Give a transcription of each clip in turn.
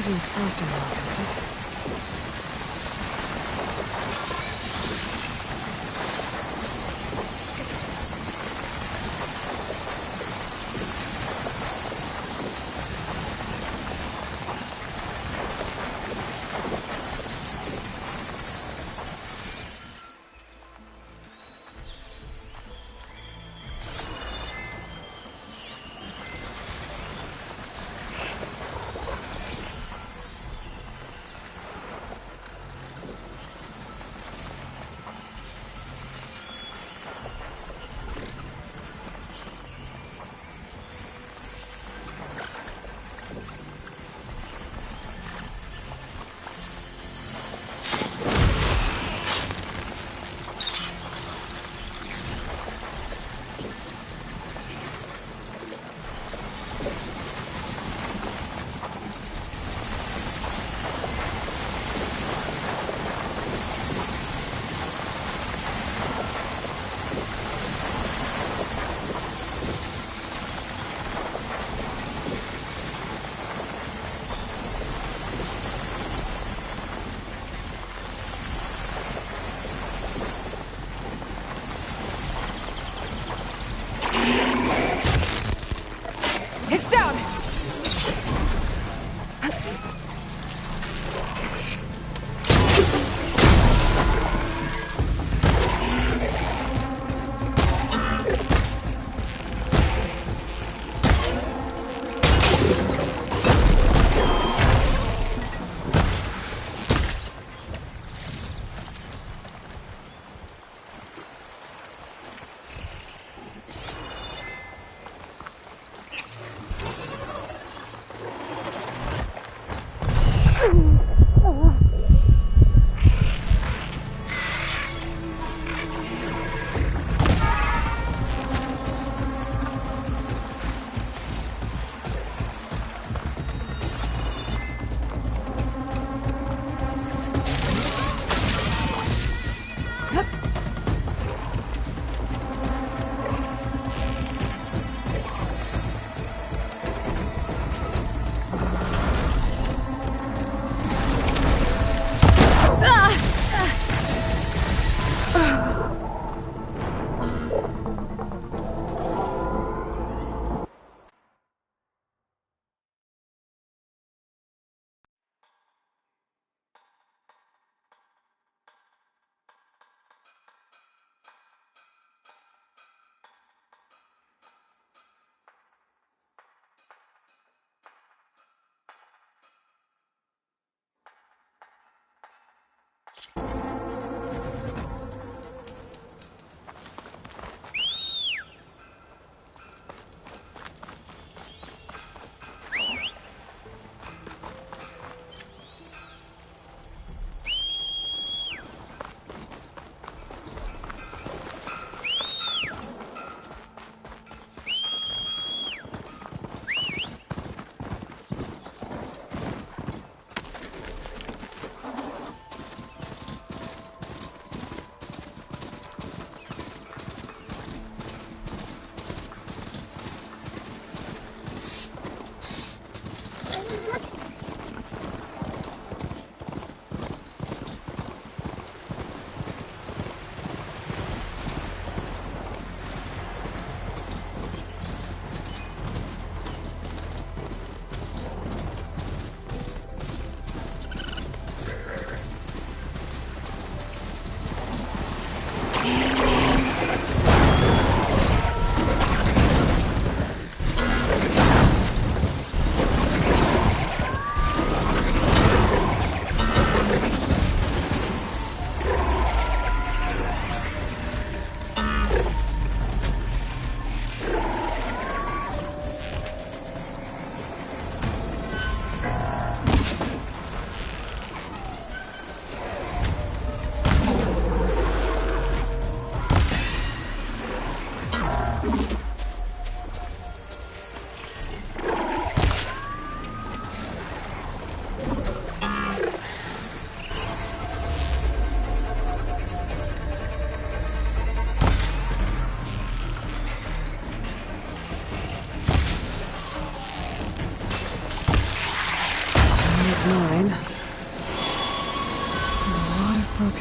Could use faster now against it.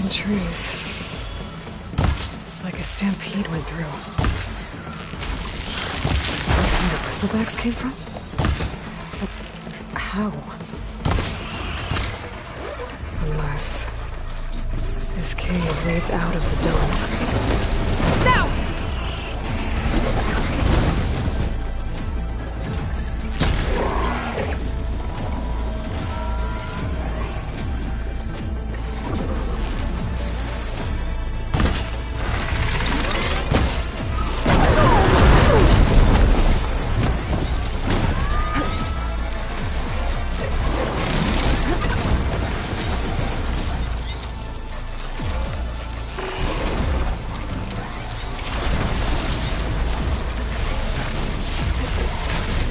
fallen trees. It's like a stampede went through. Is this where the bristlebacks came from? But how? Unless this cave leads out of the daunt. Now!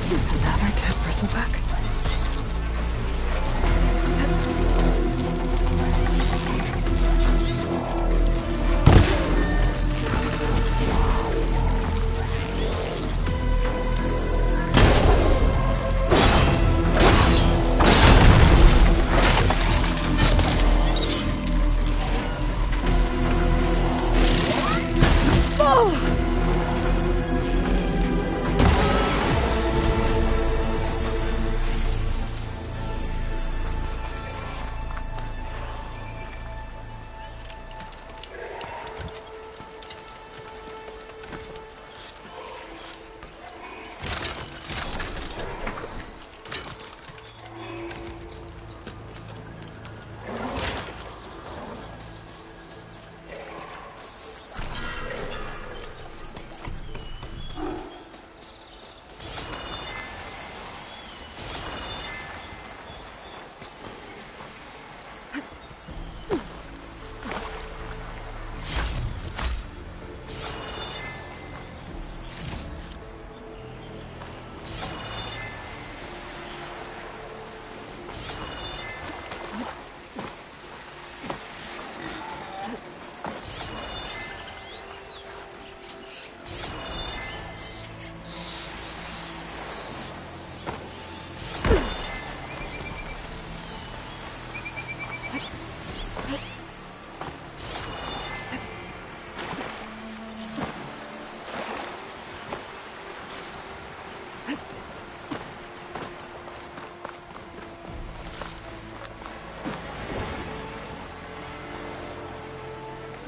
Another dead bristleback?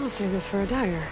I'll save this for a dagger.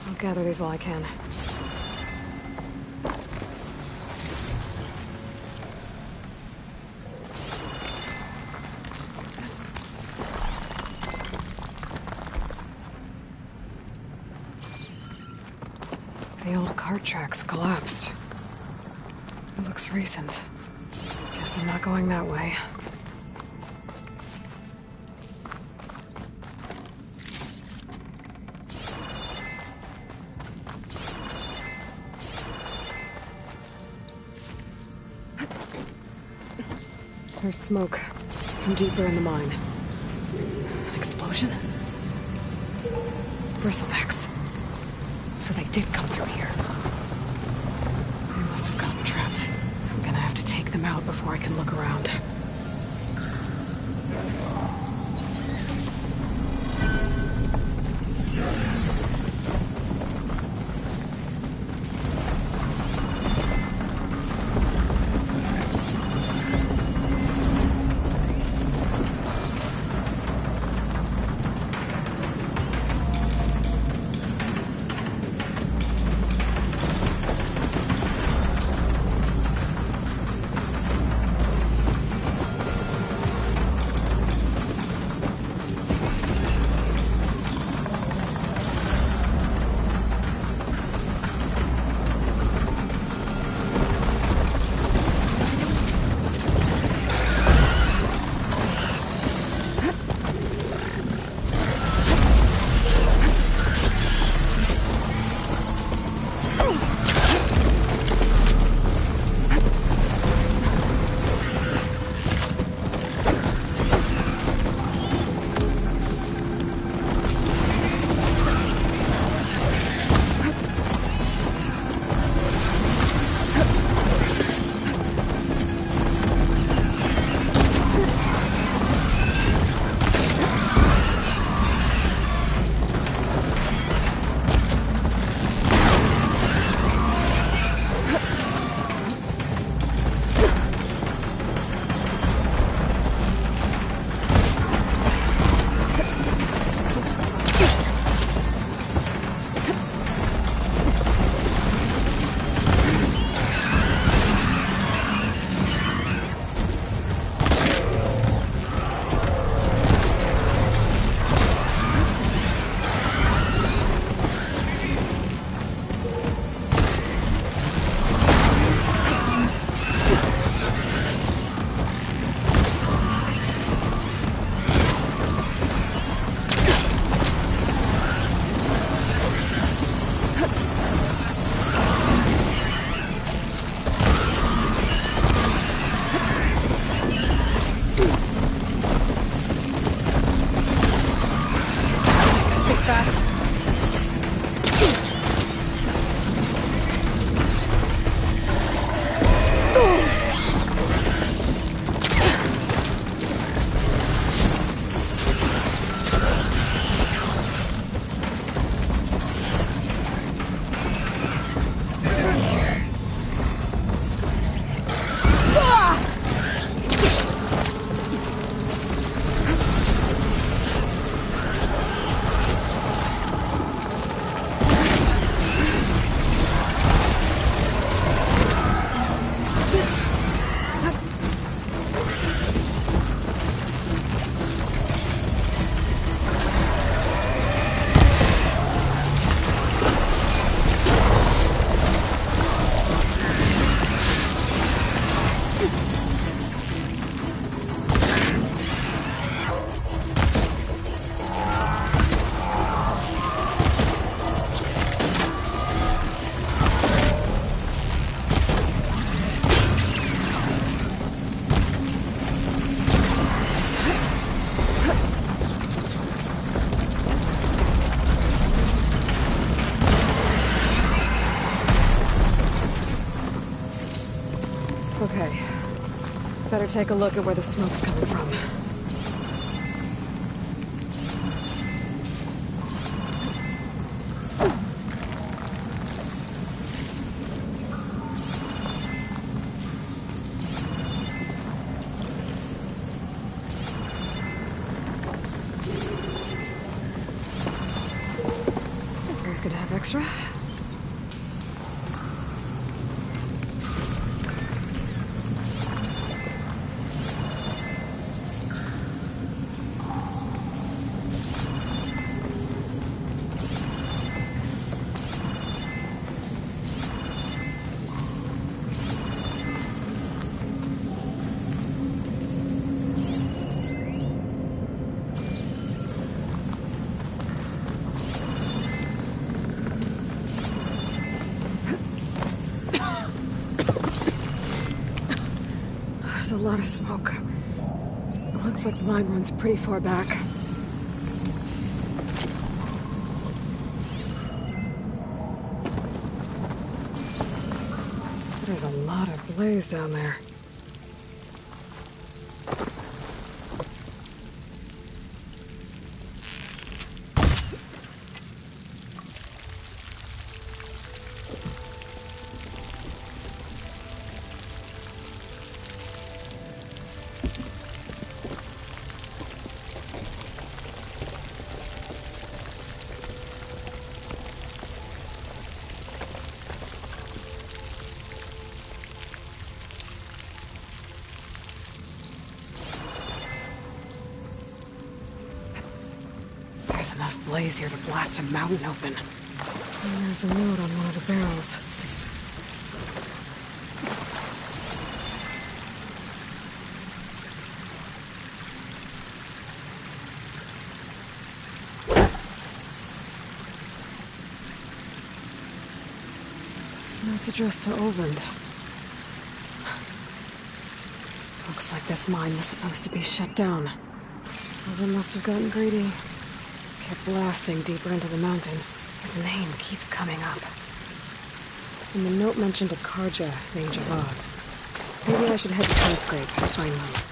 I'll gather these while I can. The old cart tracks collapsed. It looks recent. Guess I'm not going that way. There's smoke from deeper in the mine. An explosion? Bristlebacks. So they did come through here. They must have gotten trapped. I'm gonna have to take them out before I can look around. Okay. Better take a look at where the smoke's coming from. It's always good to have extra. There's a lot of smoke. It looks like the line runs pretty far back. There's a lot of blaze down there. There's enough blaze here to blast a mountain open. And there's a note on one of the barrels. This note's addressed to Oland. Looks like this mine was supposed to be shut down. Oland must have gotten greedy. Kept blasting deeper into the mountain. His name keeps coming up. And the note mentioned a Karja named Javad. Maybe I should head to Sunscrape and find them.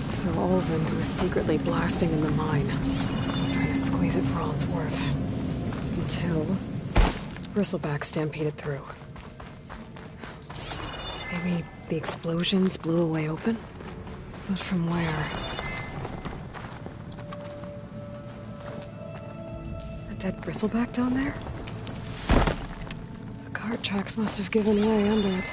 So Oland was secretly blasting in the mine, trying to squeeze it for all it's worth. Until bristleback stampeded through. Maybe the explosions blew a way open? But from where? A dead bristleback down there? The cart tracks must have given way under it.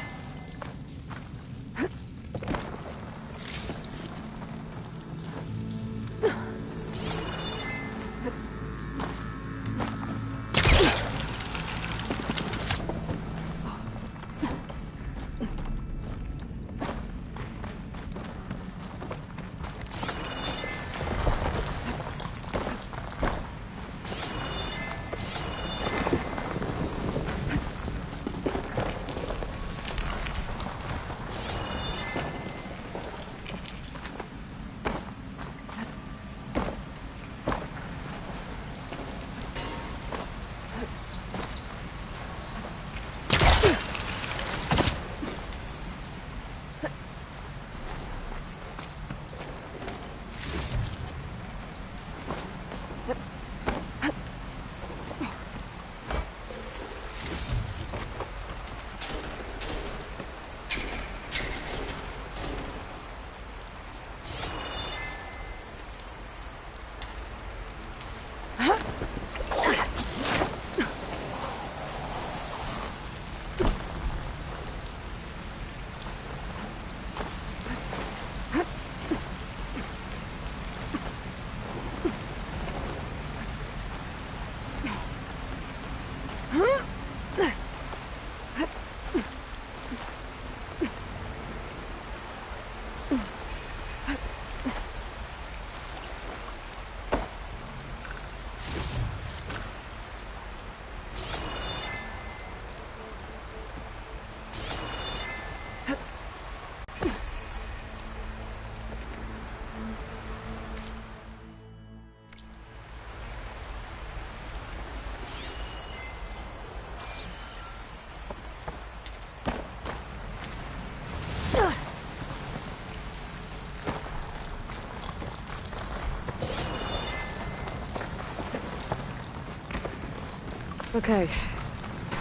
Okay,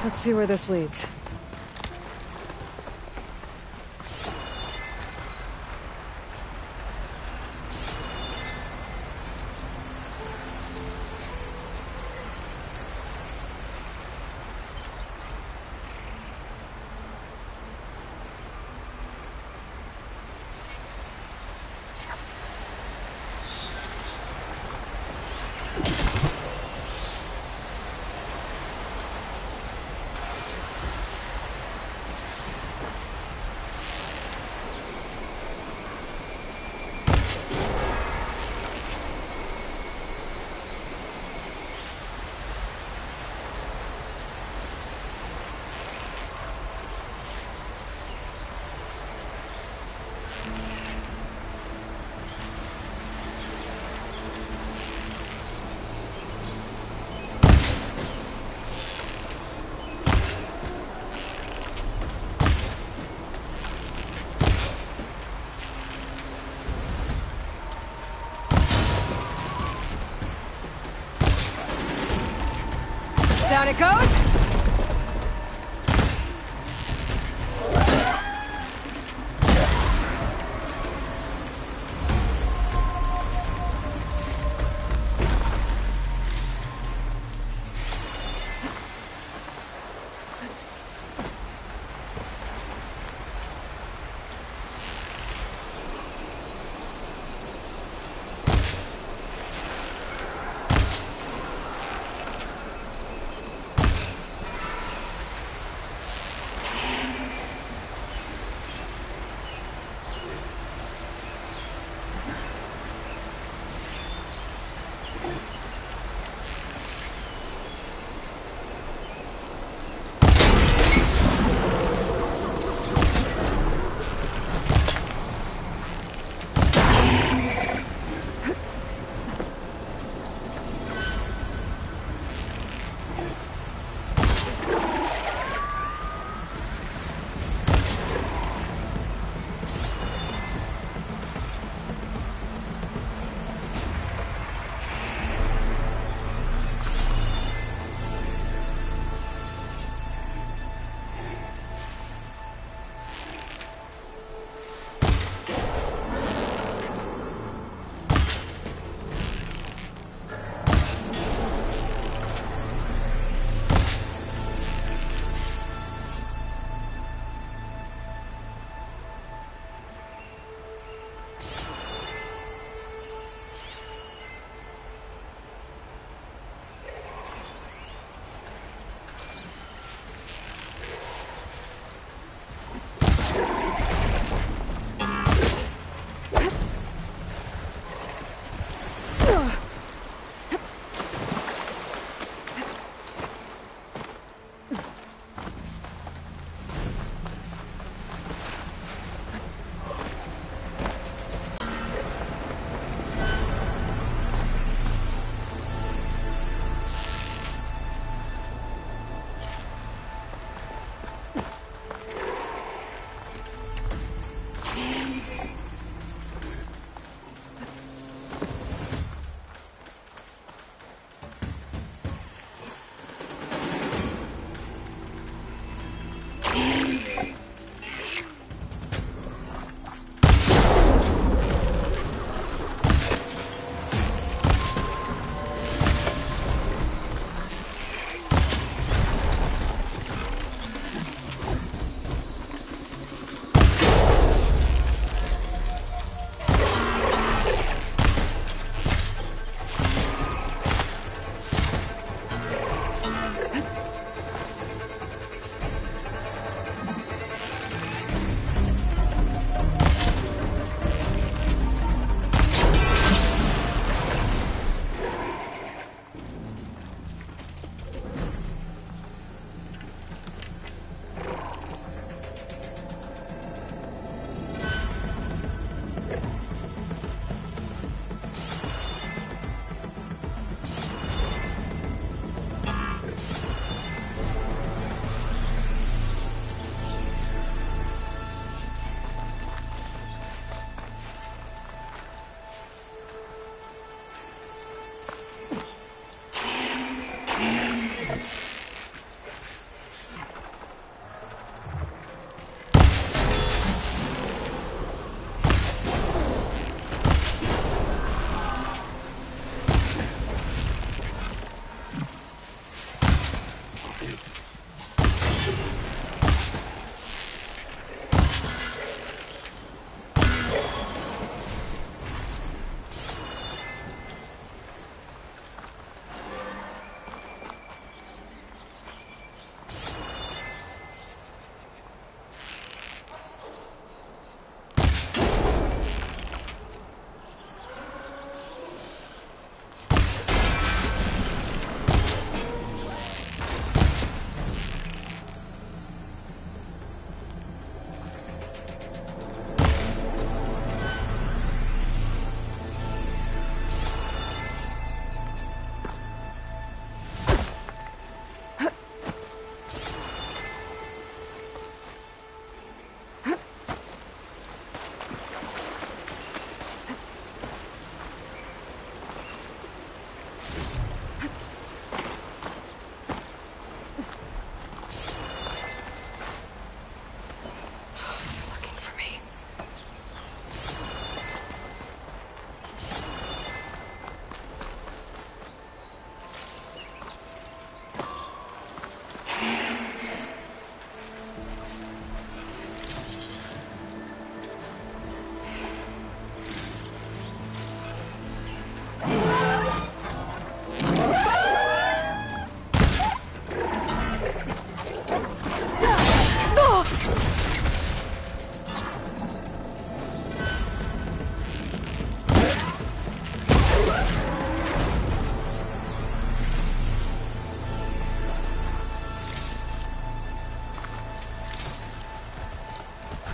let's see where this leads. Down it goes!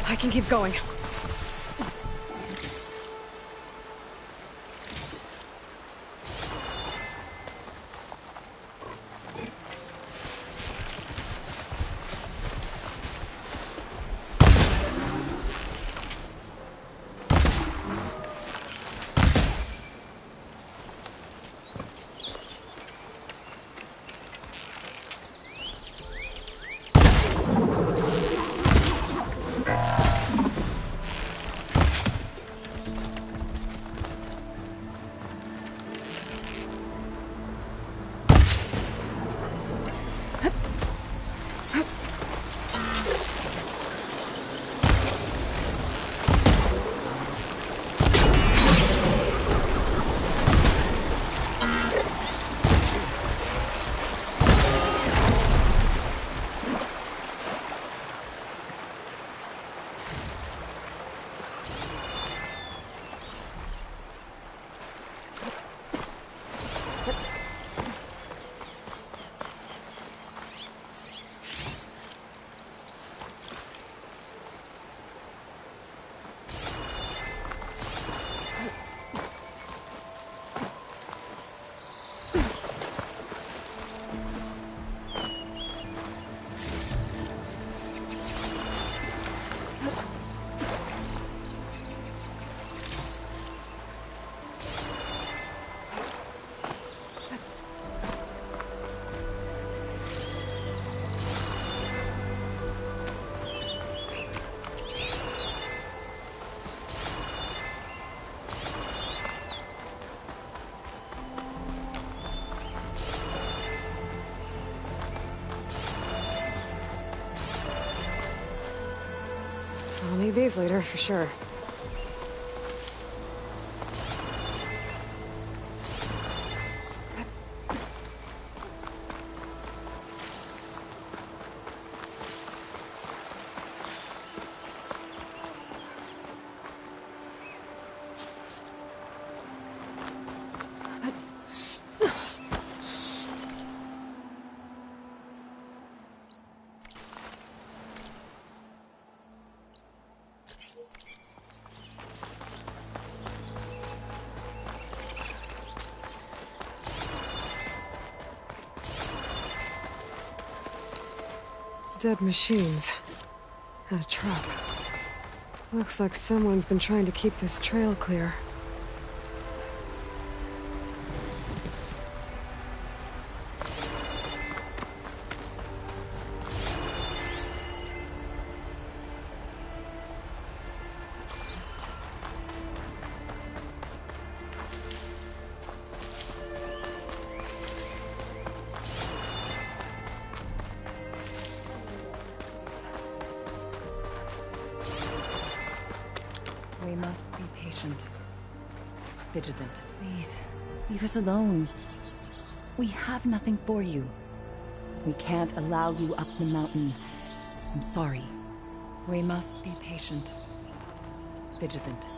I can keep going. I'll need these later, for sure. Dead machines. And a trap. Looks like someone's been trying to keep this trail clear. We must be patient. Vigilant. Please, leave us alone. We have nothing for you. We can't allow you up the mountain. I'm sorry. We must be patient. Vigilant.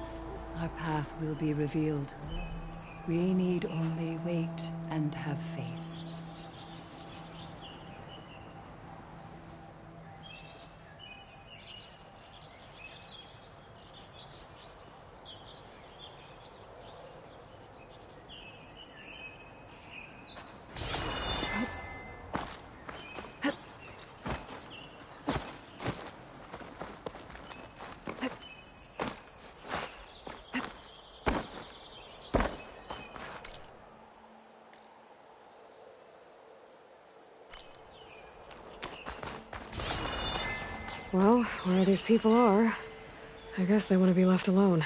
Our path will be revealed. We need only wait and have faith. Well, where these people are, I guess they want to be left alone.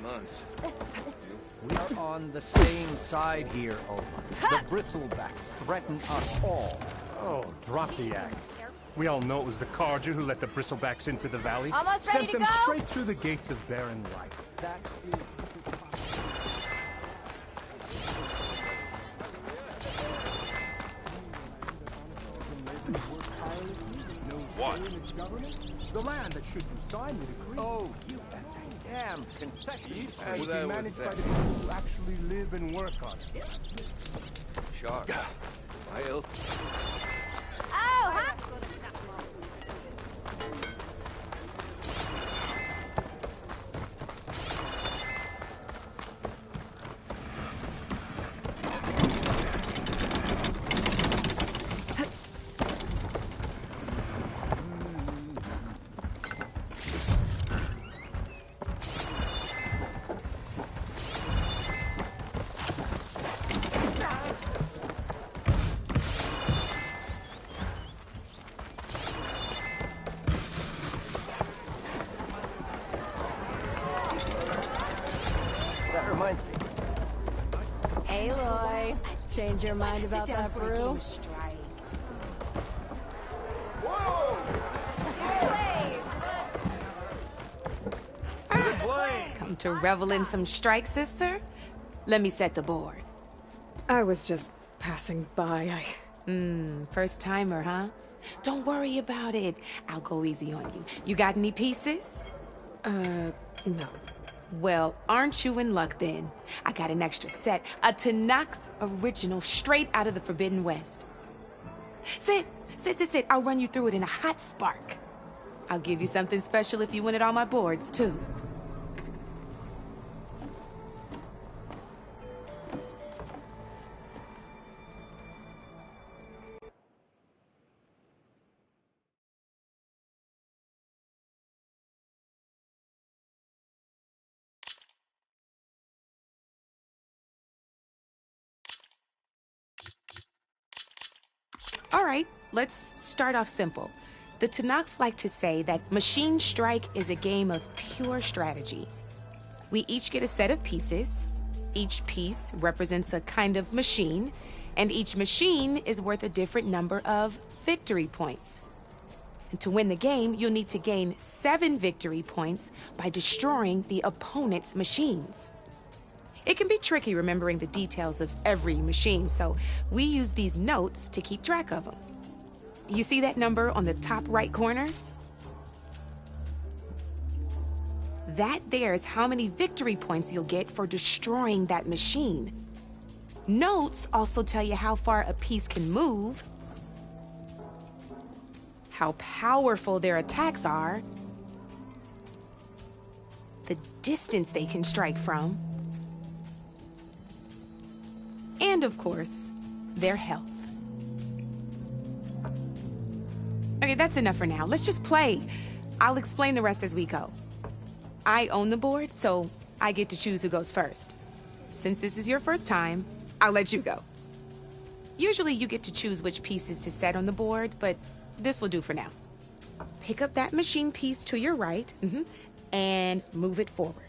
Months. We are on the same side here, Oma. The bristlebacks threaten us all. Oh, drop the act. We all know it was the Carja who let the bristlebacks into the valley. Almost ready Sent to them go? straight through the gates of barren life. That is... What? The land that should you sign the decree. Oh, you damn concessions. Would be that was managed by that. the people who actually live and work on it. Sure. Well, Oh, huh? That reminds me. Hey, Loy. Change your mind about that brew? Come to revel in some strike, sister? Let me set the board. I was just passing by. First timer, huh? Don't worry about it. I'll go easy on you. You got any pieces? No. Well, aren't you in luck then? I got an extra set, a Tanakh original straight out of the Forbidden West. Sit. I'll run you through it in a hot spark. I'll give you something special if you win it on my boards, too. All right, let's start off simple. The Tanakh like to say that Machine Strike is a game of pure strategy. We each get a set of pieces. Each piece represents a kind of machine, and each machine is worth a different number of victory points. And to win the game, you'll need to gain 7 victory points by destroying the opponent's machines. It can be tricky remembering the details of every machine, so we use these notes to keep track of them. You see that number on the top right corner? That there is how many victory points you'll get for destroying that machine. Notes also tell you how far a piece can move, how powerful their attacks are, the distance they can strike from, and of course, their health. Okay, that's enough for now. Let's just play. I'll explain the rest as we go. I own the board, so I get to choose who goes first. Since this is your first time, I'll let you go. Usually you get to choose which pieces to set on the board, but this will do for now. Pick up that machine piece to your right, and move it forward.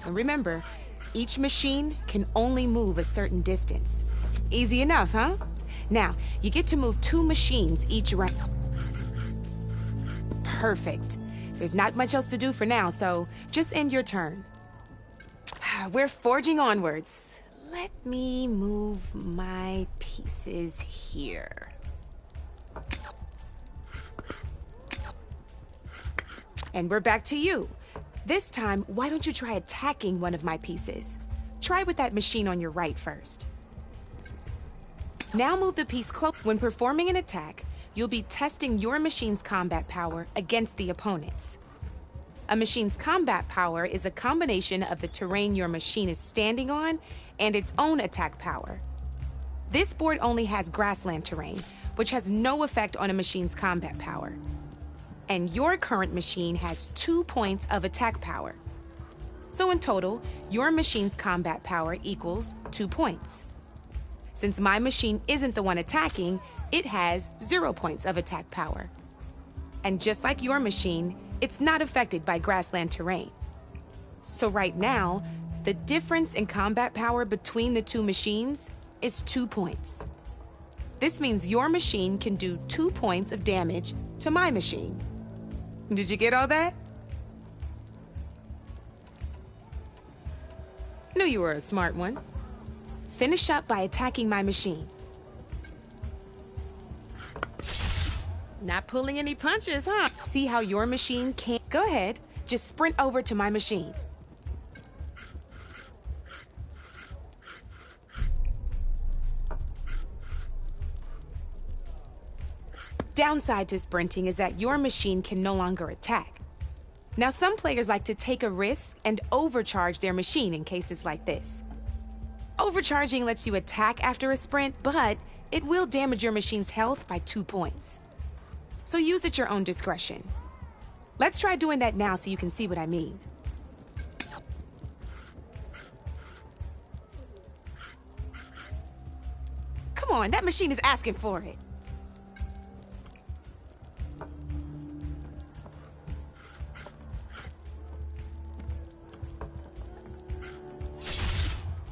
And remember, each machine can only move a certain distance. Easy enough, huh? Now, you get to move 2 machines each round. Perfect. There's not much else to do for now, so just end your turn. We're forging onwards. Let me move my pieces here. And we're back to you. This time, why don't you try attacking one of my pieces? Try with that machine on your right first. Now move the piece close. When performing an attack, you'll be testing your machine's combat power against the opponent's. A machine's combat power is a combination of the terrain your machine is standing on and its own attack power. This board only has grassland terrain, which has no effect on a machine's combat power. And your current machine has 2 points of attack power. So in total, your machine's combat power equals 2 points. Since my machine isn't the one attacking, it has 0 points of attack power. And just like your machine, it's not affected by grassland terrain. So right now, the difference in combat power between the 2 machines is 2 points. This means your machine can do 2 points of damage to my machine. Did you get all that? Knew you were a smart one. Finish up by attacking my machine. Not pulling any punches, huh? See how your machine can't... Go ahead, just sprint over to my machine. Downside to sprinting is that your machine can no longer attack. Now, some players like to take a risk and overcharge their machine in cases like this. Overcharging lets you attack after a sprint, but it will damage your machine's health by 2 points. So use at your own discretion. Let's try doing that now so you can see what I mean. Come on, that machine is asking for it.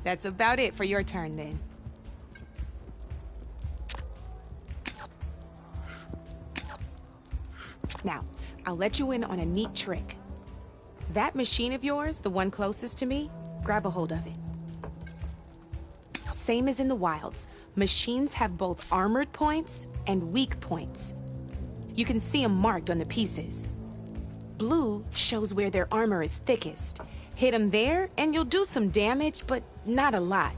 That's about it for your turn, then. Now, I'll let you in on a neat trick. That machine of yours, the one closest to me, grab a hold of it. Same as in the wilds, machines have both armored points and weak points. You can see them marked on the pieces. Blue shows where their armor is thickest. Hit them there, and you'll do some damage, but not a lot.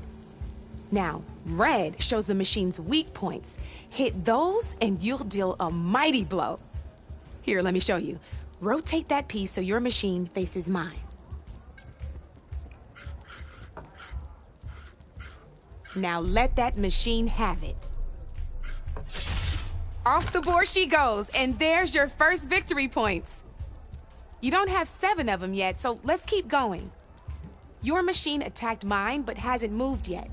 Now, red shows the machine's weak points. Hit those, and you'll deal a mighty blow. Here, let me show you. Rotate that piece so your machine faces mine. Now let that machine have it. Off the board she goes, and there's your first victory points. You don't have 7 of them yet, so let's keep going. Your machine attacked mine, but hasn't moved yet.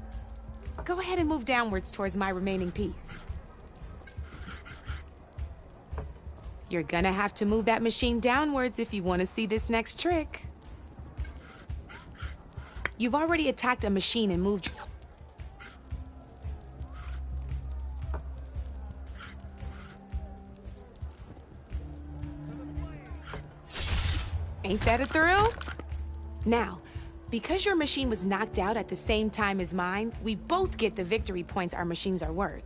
Go ahead and move downwards towards my remaining piece. You're gonna have to move that machine downwards if you want to see this next trick. You've already attacked a machine and moved... Ain't that a thrill? Now, because your machine was knocked out at the same time as mine, we both get the victory points our machines are worth.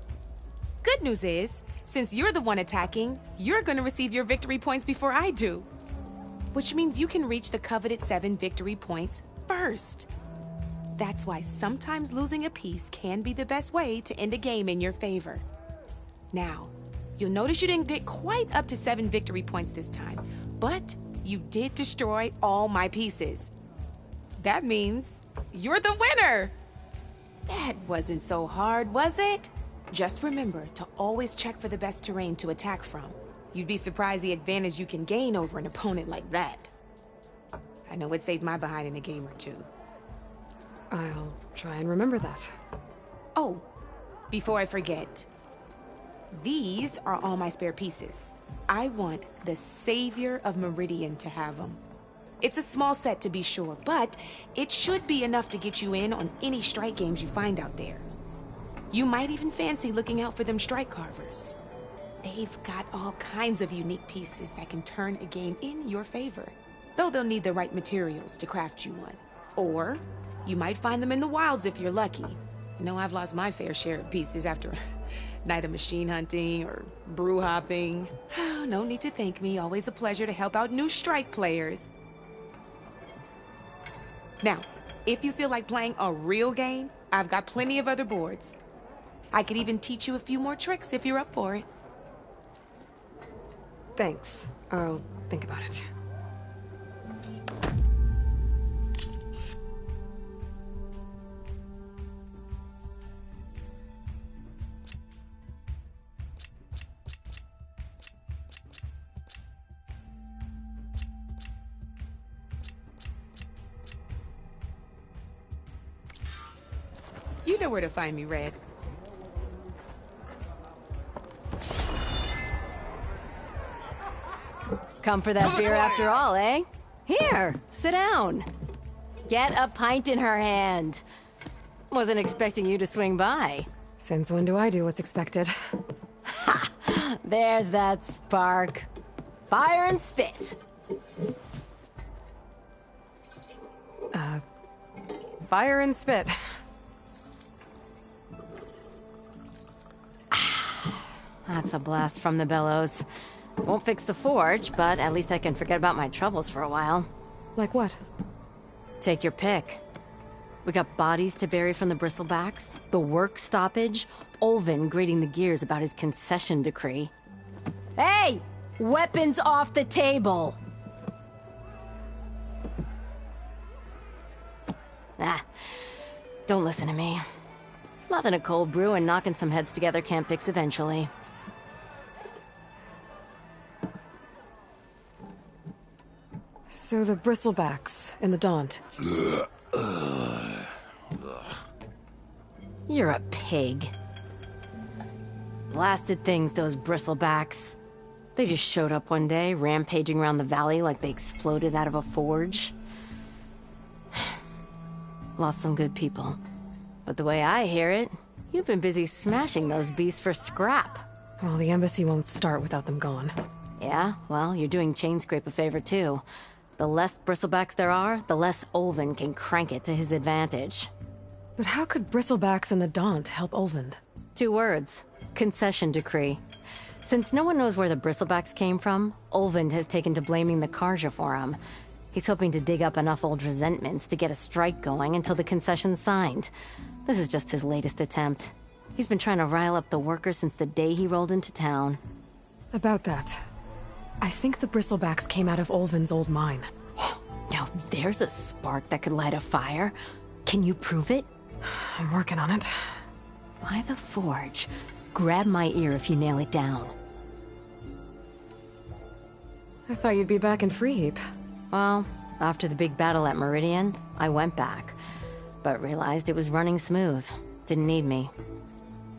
Good news is, since you're the one attacking, you're gonna receive your victory points before I do. Which means you can reach the coveted 7 victory points first. That's why sometimes losing a piece can be the best way to end a game in your favor. Now, you'll notice you didn't get quite up to 7 victory points this time, but you did destroy all my pieces. That means you're the winner! That wasn't so hard, was it? Just remember to always check for the best terrain to attack from. You'd be surprised the advantage you can gain over an opponent like that. I know it saved my behind in a game or two. I'll try and remember that. Oh, before I forget, these are all my spare pieces. I want the Savior of Meridian to have them. It's a small set to be sure, but it should be enough to get you in on any strike games you find out there. You might even fancy looking out for them strike carvers. They've got all kinds of unique pieces that can turn a game in your favor, though they'll need the right materials to craft you one. Or you might find them in the wilds if you're lucky. I know I've lost my fair share of pieces after a night of machine hunting or brew hopping. No need to thank me. Always a pleasure to help out new strike players. Now, if you feel like playing a real game, I've got plenty of other boards. I could even teach you a few more tricks if you're up for it. Thanks. I'll think about it. You know where to find me, Red. Come for that beer after all, eh? Here, sit down. Get a pint in her hand. Wasn't expecting you to swing by. Since when do I do what's expected? Ha! There's that spark. Fire and spit. Fire and spit. That's a blast from the bellows. Won't fix the forge, but at least I can forget about my troubles for a while. Like what? Take your pick. We got bodies to bury from the bristlebacks, the work stoppage, Olvin grating the gears about his concession decree. Hey! Weapons off the table! Don't listen to me. Nothing a cold brew and knocking some heads together can't fix eventually. So the bristlebacks in the Daunt. You're a pig. Blasted things, those bristlebacks. They just showed up one day, rampaging around the valley like they exploded out of a forge. Lost some good people. But the way I hear it, you've been busy smashing those beasts for scrap. Well, the embassy won't start without them gone. Yeah, well, you're doing Chainscrape a favor too. The less bristlebacks there are, the less Olvin can crank it to his advantage. But how could bristlebacks and the Daunt help Olvind? 2 words. Concession decree. Since no one knows where the bristlebacks came from, Olvind has taken to blaming the Karja for them. He's hoping to dig up enough old resentments to get a strike going until the concession's signed. This is just his latest attempt. He's been trying to rile up the workers since the day he rolled into town. About that, I think the bristlebacks came out of Olvin's old mine. Now there's a spark that could light a fire. Can you prove it? I'm working on it. By the forge. Grab my ear if you nail it down. I thought you'd be back in Freeheap. Well, After the big battle at Meridian, I went back, but realized it was running smooth. Didn't need me.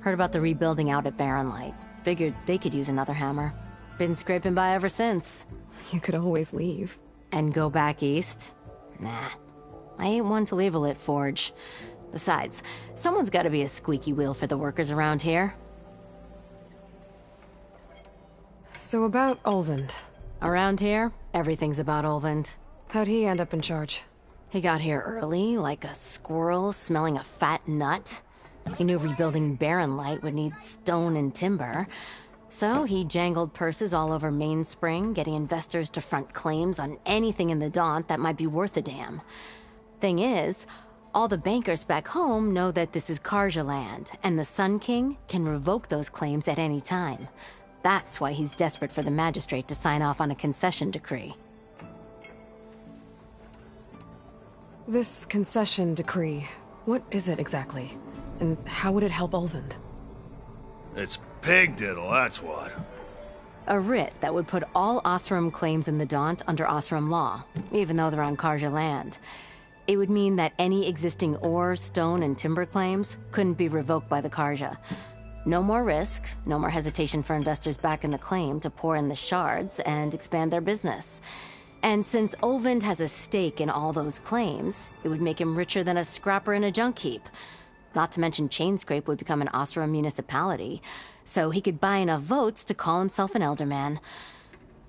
Heard about the rebuilding out at Barren Light. Figured they could use another hammer. Been scraping by ever since. You could always leave. And go back east? Nah. I ain't one to leave a lit forge. Besides, someone's gotta be a squeaky wheel for the workers around here. So about Olvind. Around here, everything's about Olvind. How'd he end up in charge? He got here early, like a squirrel smelling a fat nut. He knew rebuilding Barren Light would need stone and timber. So he jangled purses all over Mainspring, getting investors to front claims on anything in the Daunt that might be worth a damn. Thing is, all the bankers back home know that this is Karja land, and the Sun King can revoke those claims at any time. That's why he's desperate for the magistrate to sign off on a concession decree. This concession decree, what is it exactly? And how would it help Olvind? It's pig diddle, that's what. A writ that would put all Osram claims in the Daunt under Osram law, even though they're on Karja land. It would mean that any existing ore, stone, and timber claims couldn't be revoked by the Karja. No more risk, no more hesitation for investors back in the claim to pour in the shards and expand their business. And since Olvind has a stake in all those claims, it would make him richer than a scrapper in a junk heap. Not to mention Chainscrape would become an Osram municipality, so he could buy enough votes to call himself an elderman.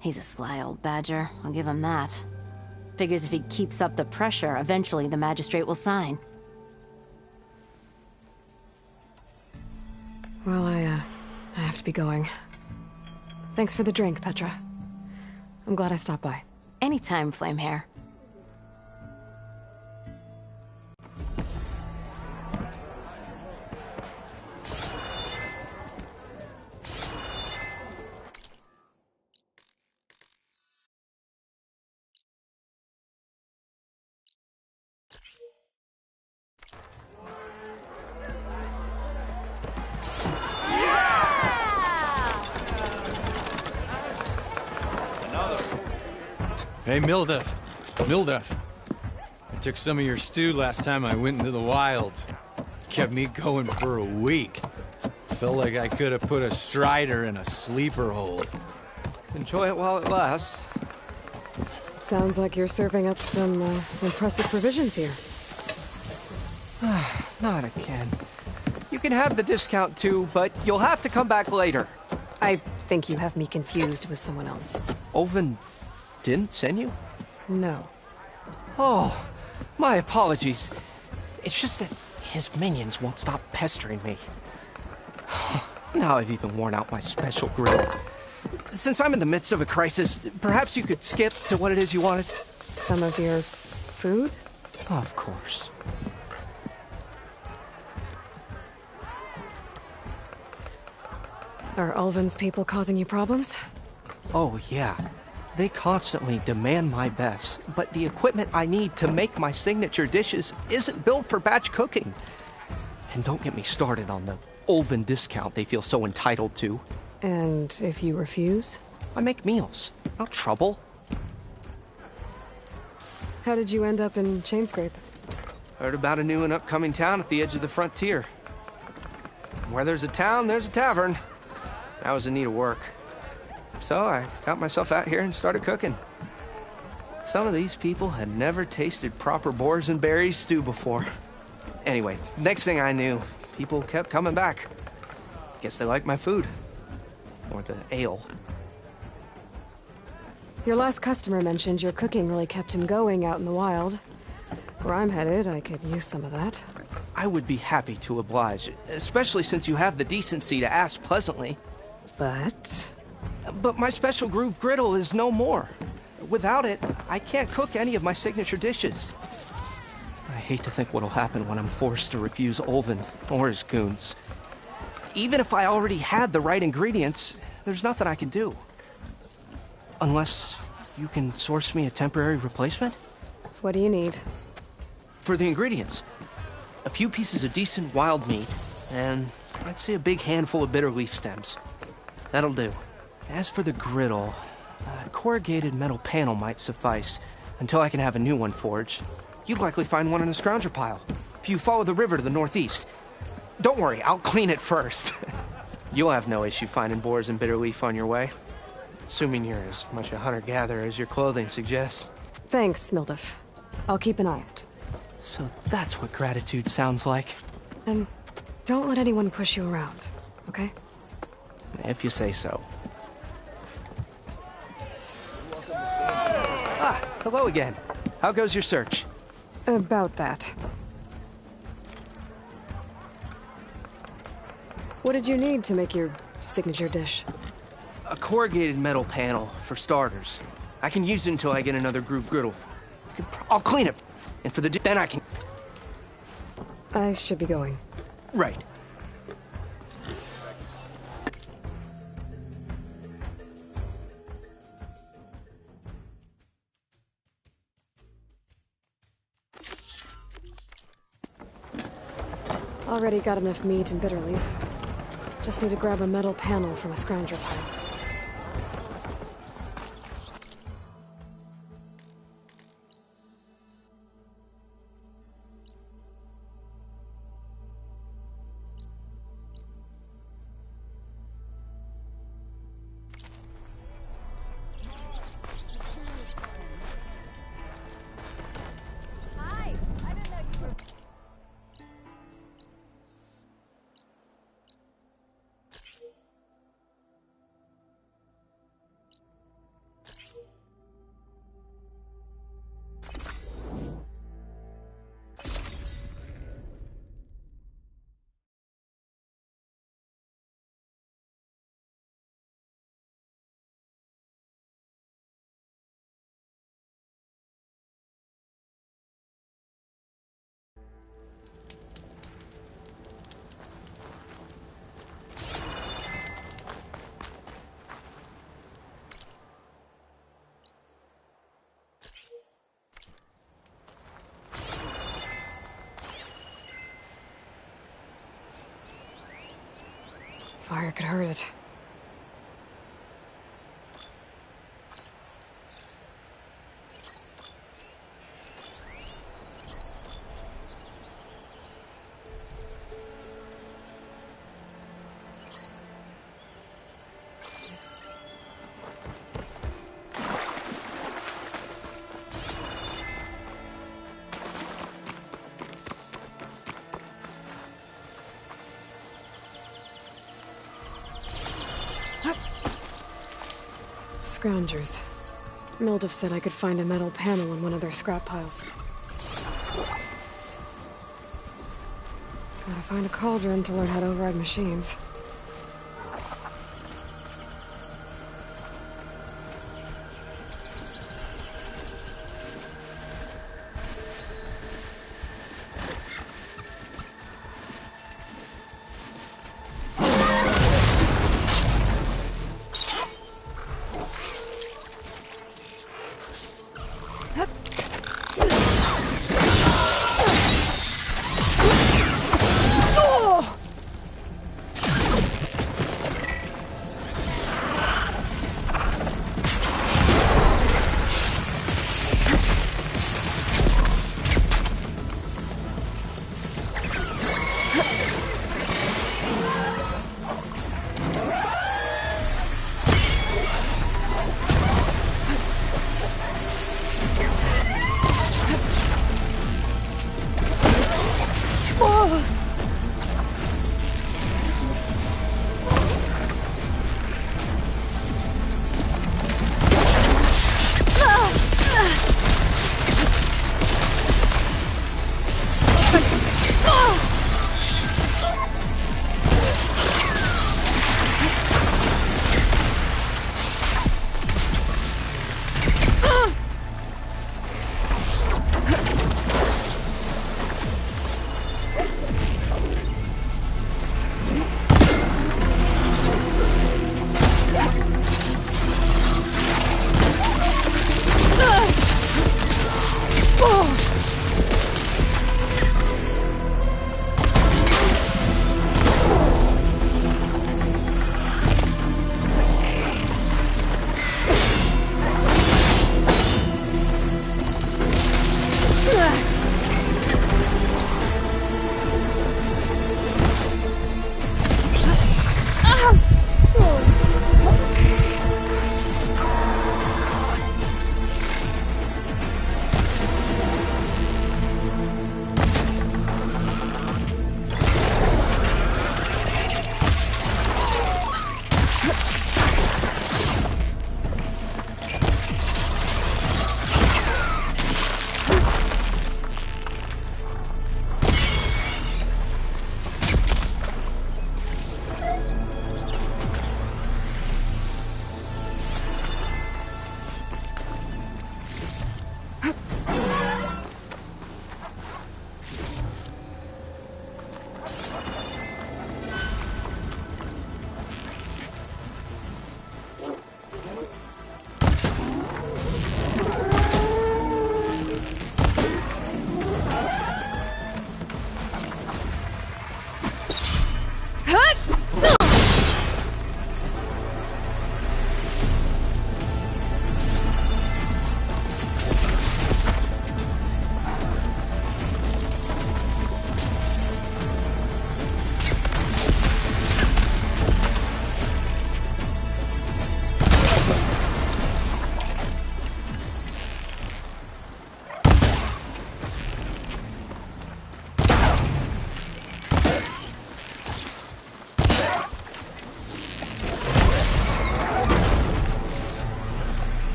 He's a sly old badger, I'll give him that. Figures if he keeps up the pressure, eventually the magistrate will sign. Well, I have to be going. Thanks for the drink, Petra. I'm glad I stopped by. Anytime, Flamehair. Hey, Mildef. I took some of your stew last time I went into the wilds. Kept me going for a week. Felt like I could have put a strider in a sleeper hold. Enjoy it while it lasts. Sounds like you're serving up some impressive provisions here. Not again. You can have the discount too, but you'll have to come back later. I think you have me confused with someone else. Olvin didn't send you? No. Oh, my apologies. It's just that his minions won't stop pestering me. Now I've even worn out my special grill. Since I'm in the midst of a crisis, perhaps you could skip to what it is you wanted? Some of your food? Of course. Are Ulvin's people causing you problems? Oh, yeah. They constantly demand my best, but the equipment I need to make my signature dishes isn't built for batch cooking. And don't get me started on the Ulvin discount they feel so entitled to. And if you refuse? I make meals. No trouble. How did you end up in Chainscrape? Heard about a new and upcoming town at the edge of the frontier. Where there's a town, there's a tavern. I was in need of work. So I got myself out here and started cooking. Some of these people had never tasted proper boars and berries stew before. Anyway, next thing I knew, people kept coming back. Guess they liked my food. Or the ale. Your last customer mentioned your cooking really kept him going out in the wild. Where I'm headed, I could use some of that. I would be happy to oblige, especially since you have the decency to ask pleasantly. But my special groove griddle is no more. Without it, I can't cook any of my signature dishes. I hate to think what'll happen when I'm forced to refuse Olvin or his goons. Even if I already had the right ingredients, there's nothing I can do. Unless you can source me a temporary replacement? What do you need? For the ingredients, a few pieces of decent wild meat, and I'd say a big handful of bitter leaf stems. That'll do. As for the griddle, a corrugated metal panel might suffice. until I can have a new one forged, you'd likely find one in a scrounger pile. If you follow the river to the northeast. Don't worry, I'll clean it first. You'll have no issue finding boars and bitter leaf on your way. Assuming you're as much a hunter-gatherer as your clothing suggests. Thanks, Mildef. I'll keep an eye out. So that's what gratitude sounds like. And don't let anyone push you around, okay? If you say so. Ah, hello again. How goes your search? About that. What did you need to make your signature dish? A corrugated metal panel, for starters. I can use it until I get another groove griddle. I'll clean it. And for the then I can... I should be going. Right. Already got enough meat and bitter leaf. Just need to grab a metal panel from a scrounger pile. Fire could hurt it. Scroungers. Mildef said I could find a metal panel in one of their scrap piles. Gotta find a cauldron to learn how to override machines.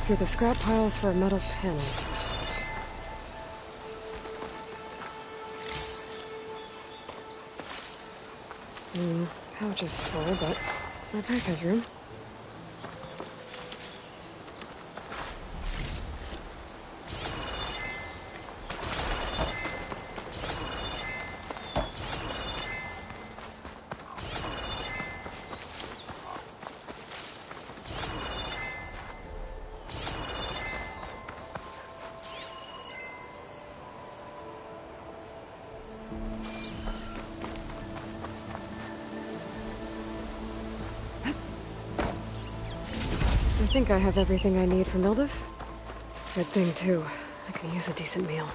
through the scrap piles for a metal pin. Pouch is full, but my pack has room. I think I have everything I need for Mildiv. Good thing, too. I can use a decent meal.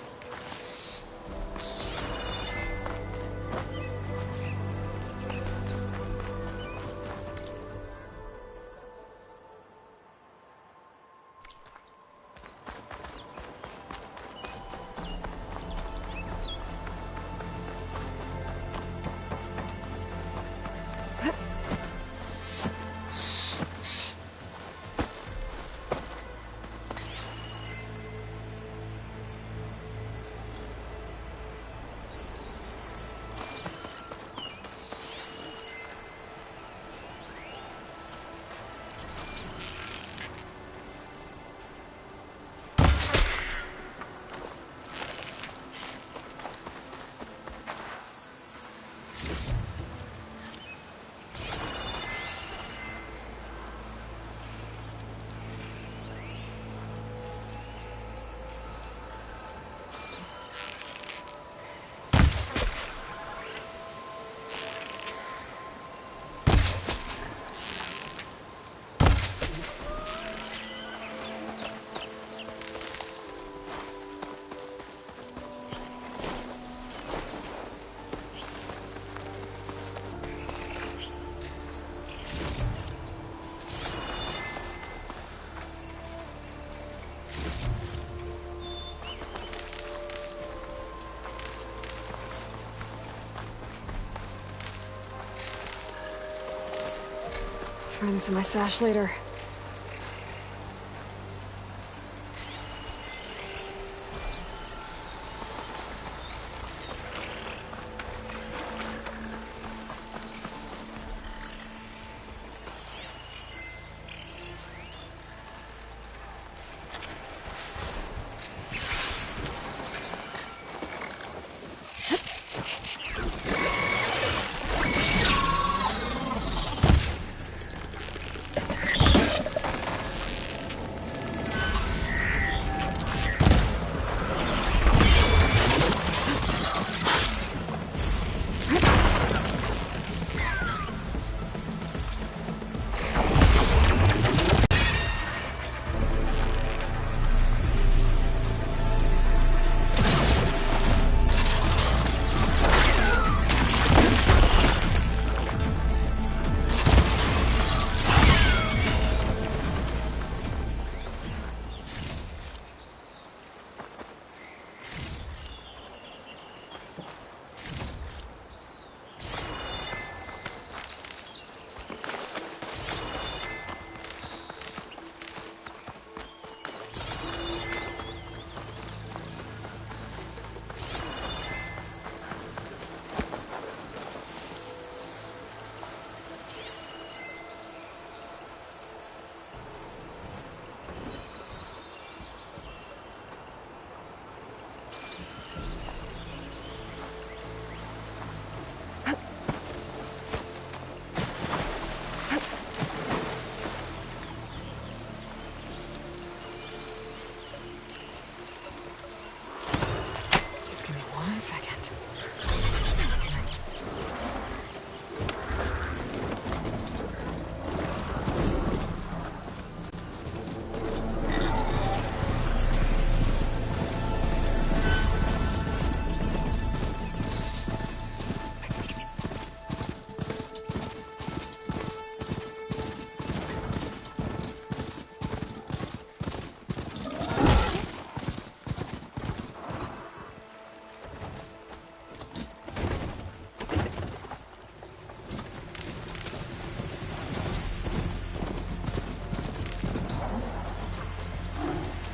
Find this in my stash later.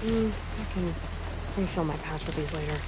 I can refill my pouch with these later.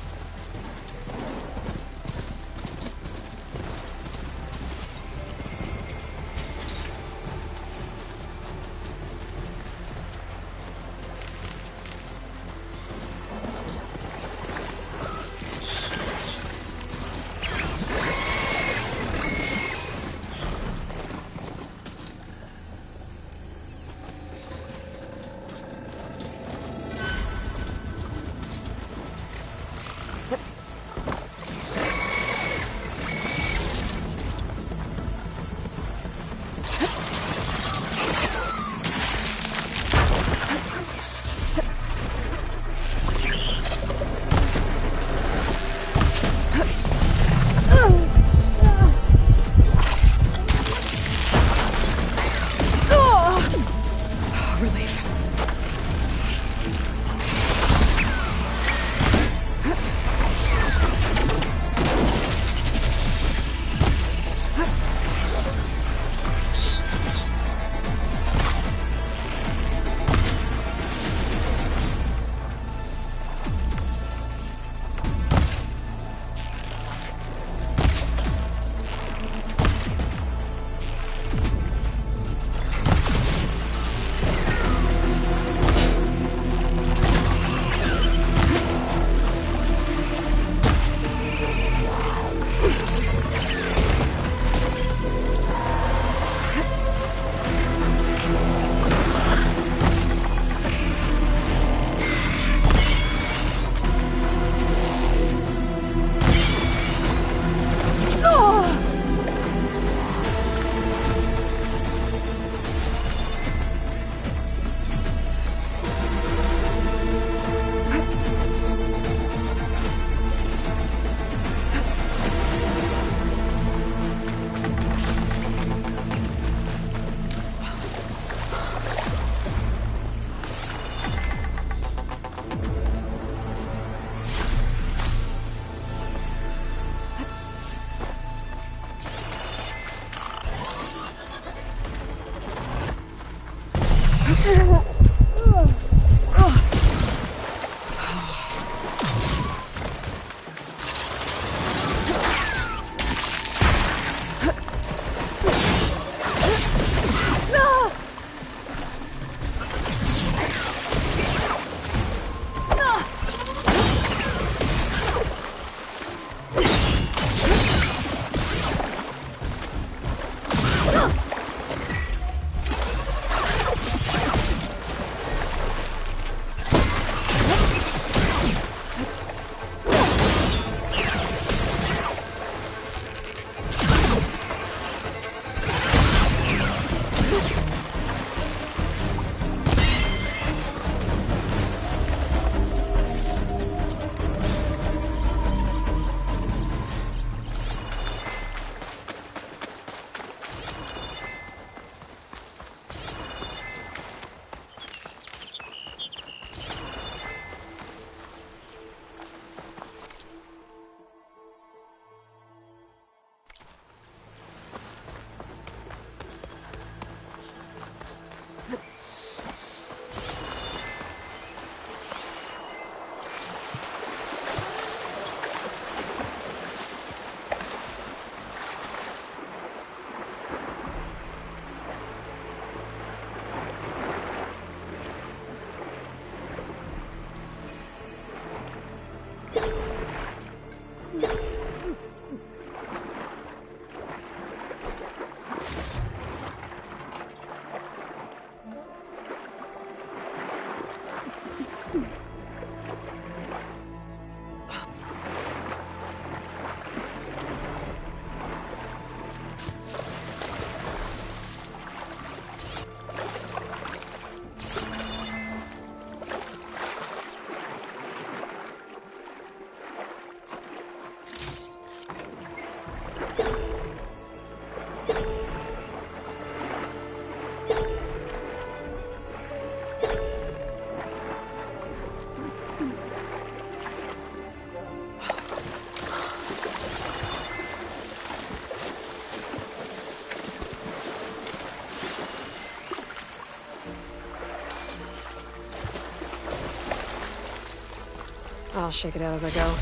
I'll shake it out as I go.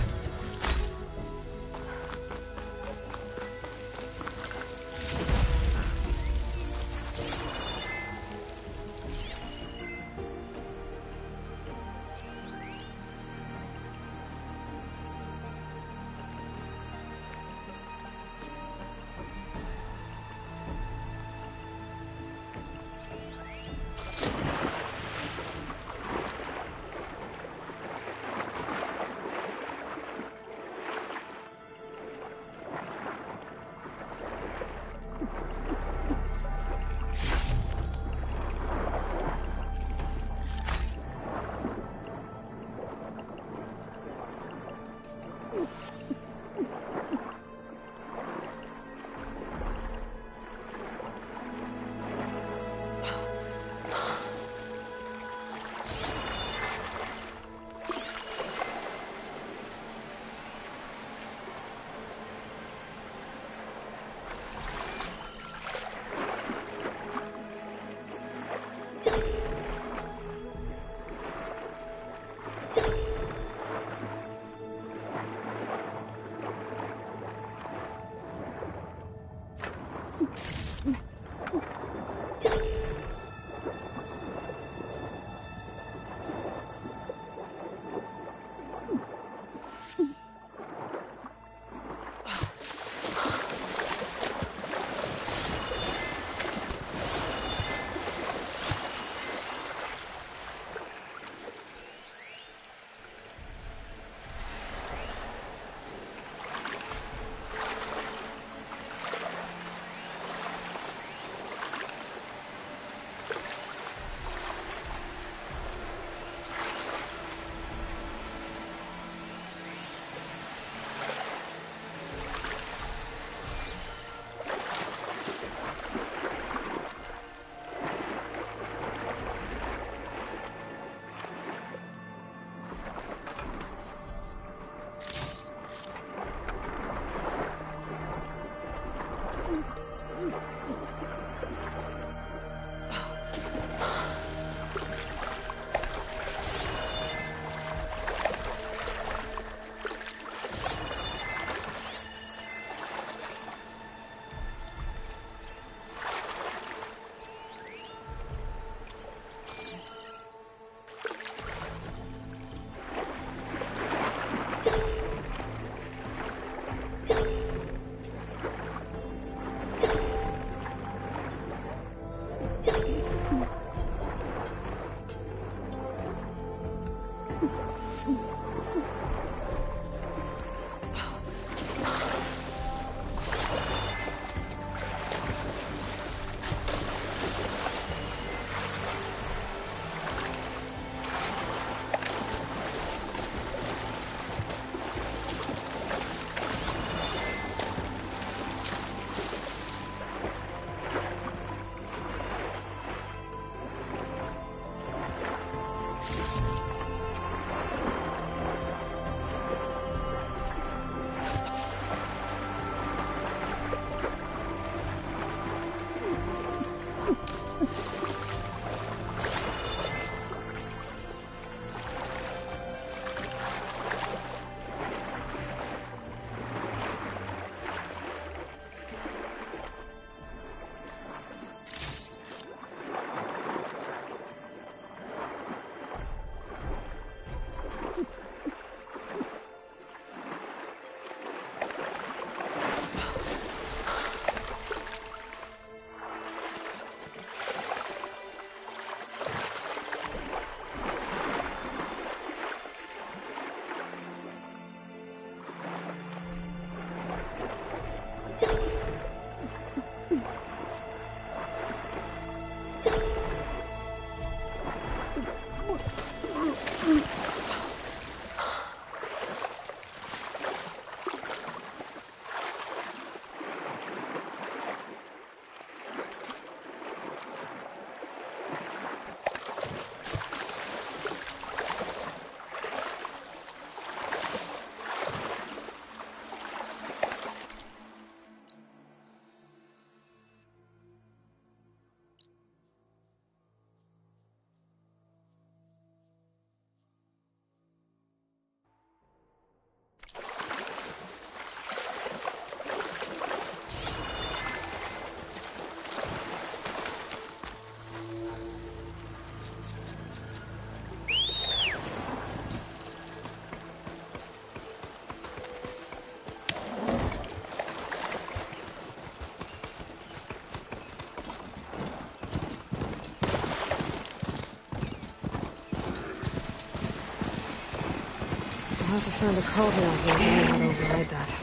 have to find a code around here to learn how to override that.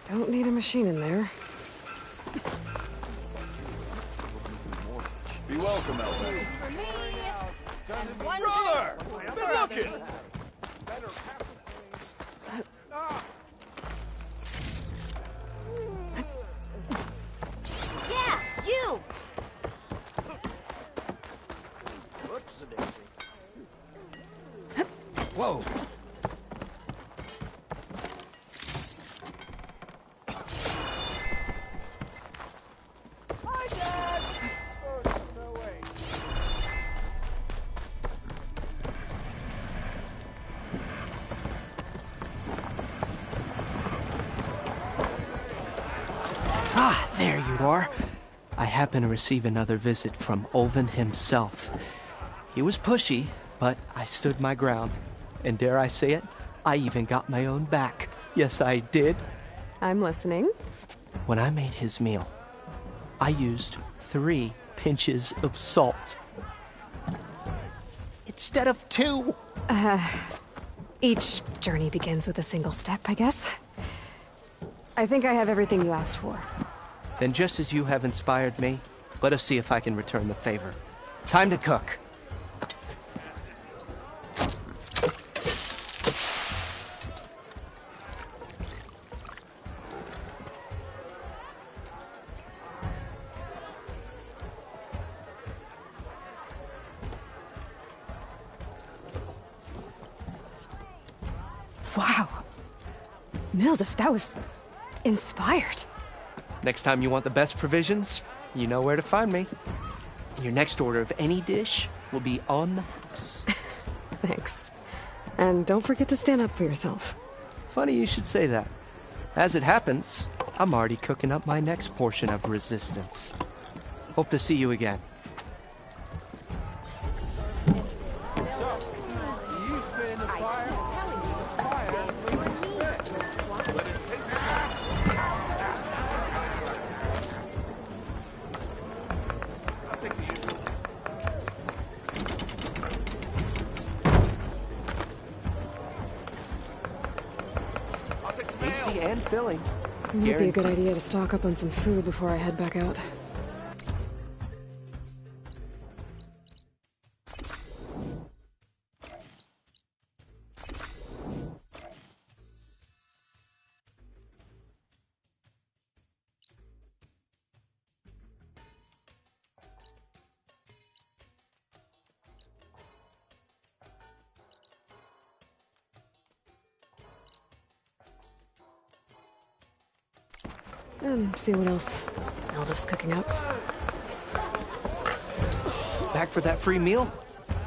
Don't need a machine in there. Be welcome, Elvin. Brother! Good looking! Yeah, you! Whoa. Ah, there you are. I happen to receive another visit from Ulvin himself. He was pushy, but I stood my ground. And dare I say it, I even got my own back. Yes, I did. I'm listening. When I made his meal, I used 3 pinches of salt. Instead of 2. Each journey begins with a single step, I guess. I think I have everything you asked for. Then just as you have inspired me, let us see if I can return the favor. Time to cook. Wow. Mildif, that was inspired. Next time you want the best provisions, you know where to find me. Your next order of any dish will be on the house. Thanks. And don't forget to stand up for yourself. Funny you should say that. As it happens, I'm already cooking up my next portion of resistance. Hope to see you again. Tasty and filling. Might be a good idea to stock up on some food before I head back out. And see what else Aldous cooking up. Back for that free meal?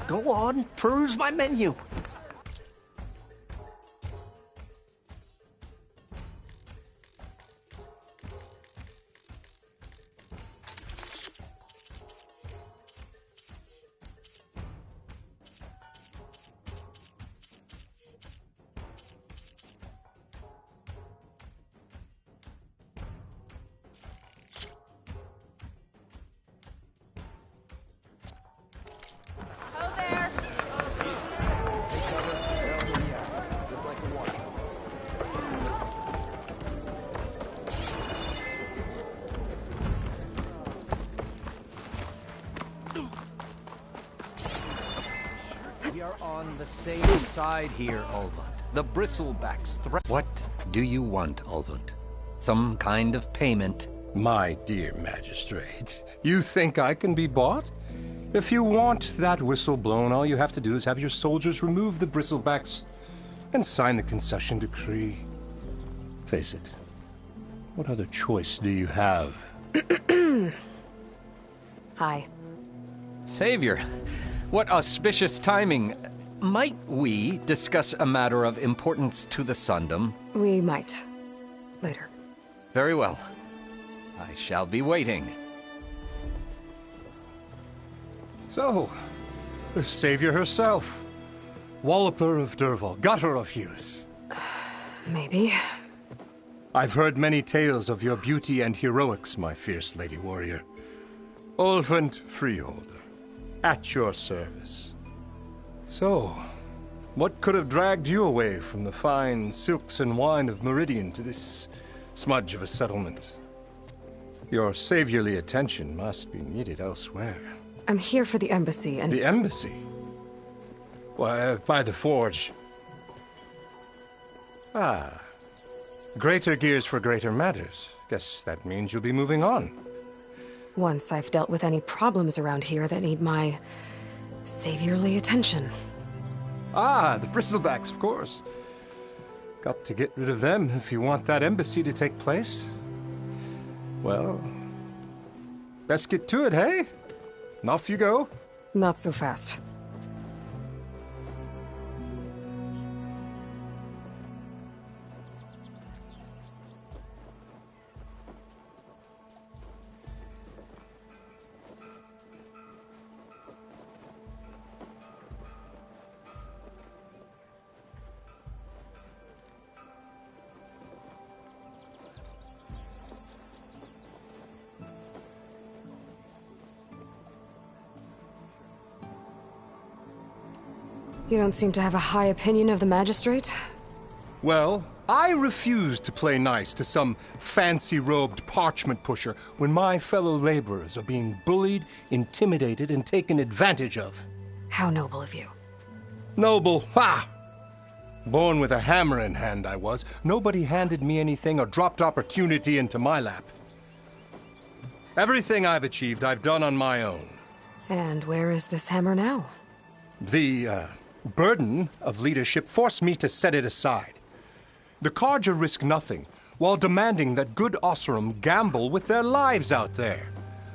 Go on, peruse my menu. We are on the same side here, Ulvund. The bristlebacks threat. What do you want, Ulvund? Some kind of payment? My dear magistrate, you think I can be bought? If you want that whistle blown, all you have to do is have your soldiers remove the bristlebacks and sign the concession decree. Face it, what other choice do you have? Hi. Savior, what auspicious timing. Might we discuss a matter of importance to the Sundom? We might. Later. Very well. I shall be waiting. So, the Savior herself. Walloper of Derval, gutter of youth. Maybe. I've heard many tales of your beauty and heroics, my fierce lady warrior. Ulvund Freeholder, at your service. So, what could have dragged you away from the fine silks and wine of Meridian to this smudge of a settlement? Your saviorly attention must be needed elsewhere. I'm here for the embassy and... The embassy? Why, by the forge. Ah. Greater gears for greater matters. Guess that means you'll be moving on. Once I've dealt with any problems around here that need my... saviorly attention. Ah, the bristlebacks, of course. Got to get rid of them if you want that embassy to take place. Well, best get to it, hey? And off you go. Not so fast. You don't seem to have a high opinion of the magistrate? Well, I refuse to play nice to some fancy-robed parchment pusher when my fellow laborers are being bullied, intimidated, and taken advantage of. How noble of you. Noble? Ha! Born with a hammer in hand, I was. Nobody handed me anything or dropped opportunity into my lap. Everything I've achieved, I've done on my own. And where is this hammer now? The, burden of leadership forced me to set it aside. The Carja risk nothing, while demanding that good Osseram gamble with their lives out there.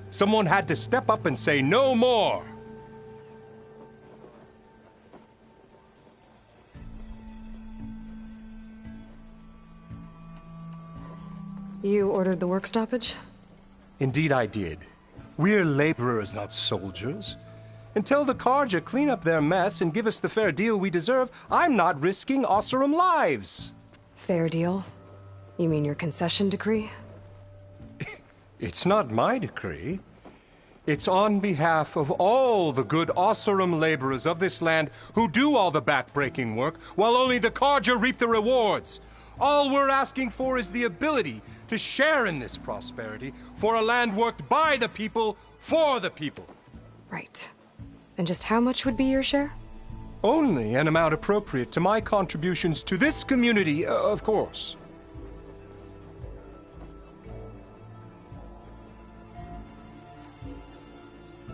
Someone had to step up and say no more. You ordered the work stoppage? Indeed I did. We're laborers, not soldiers. Until the Carja clean up their mess and give us the fair deal we deserve, I'm not risking Osseram lives. Fair deal? You mean your concession decree? It's not my decree. It's on behalf of all the good Osseram laborers of this land who do all the back-breaking work, while only the Carja reap the rewards. All we're asking for is the ability to share in this prosperity for a land worked by the people, for the people. Right. And just how much would be your share? Only an amount appropriate to my contributions to this community, of course.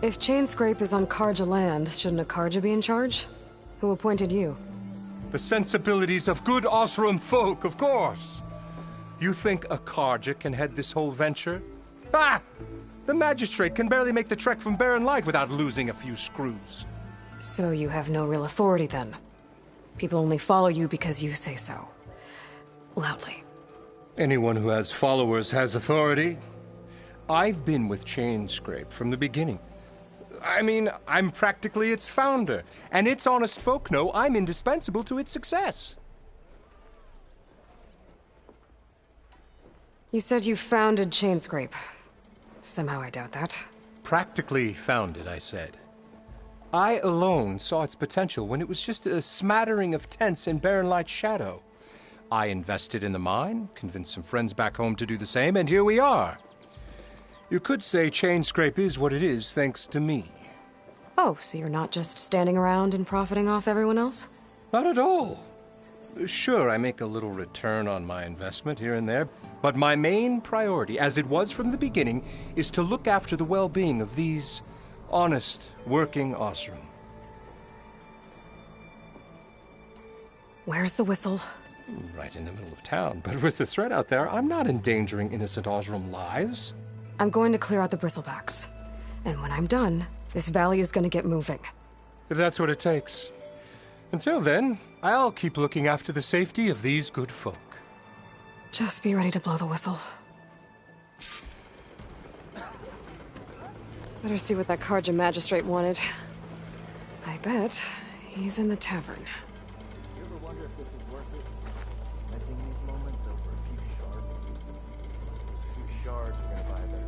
If Chainscrape is on Carja land, shouldn't a Carja be in charge? Who appointed you? The sensibilities of good Osseram folk, of course. You think a Carja can head this whole venture? Ah! The magistrate can barely make the trek from Barren Light without losing a few screws. So you have no real authority then? People only follow you because you say so. Loudly. Anyone who has followers has authority. I've been with Chainscrape from the beginning. I mean, I'm practically its founder, and its honest folk know I'm indispensable to its success. You said you founded Chainscrape. Somehow I doubt that. Practically founded, I said. I alone saw its potential when it was just a smattering of tents in Barren Light's shadow. I invested in the mine, convinced some friends back home to do the same, and here we are. You could say Chainscrape is what it is thanks to me. Oh, so you're not just standing around and profiting off everyone else? Not at all. Sure, I make a little return on my investment here and there, but my main priority, as it was from the beginning, is to look after the well-being of these honest, working Osseram. Where's the whistle? Right in the middle of town, but with the threat out there, I'm not endangering innocent Osseram lives. I'm going to clear out the bristlebacks. And when I'm done, this valley is gonna get moving. If that's what it takes. Until then, I'll keep looking after the safety of these good folk. Just be ready to blow the whistle. Better see what that Karja magistrate wanted. I bet he's in the tavern. You ever wonder if this is worth it? Messing these moments over a few shards? A few shards are gonna buy a better.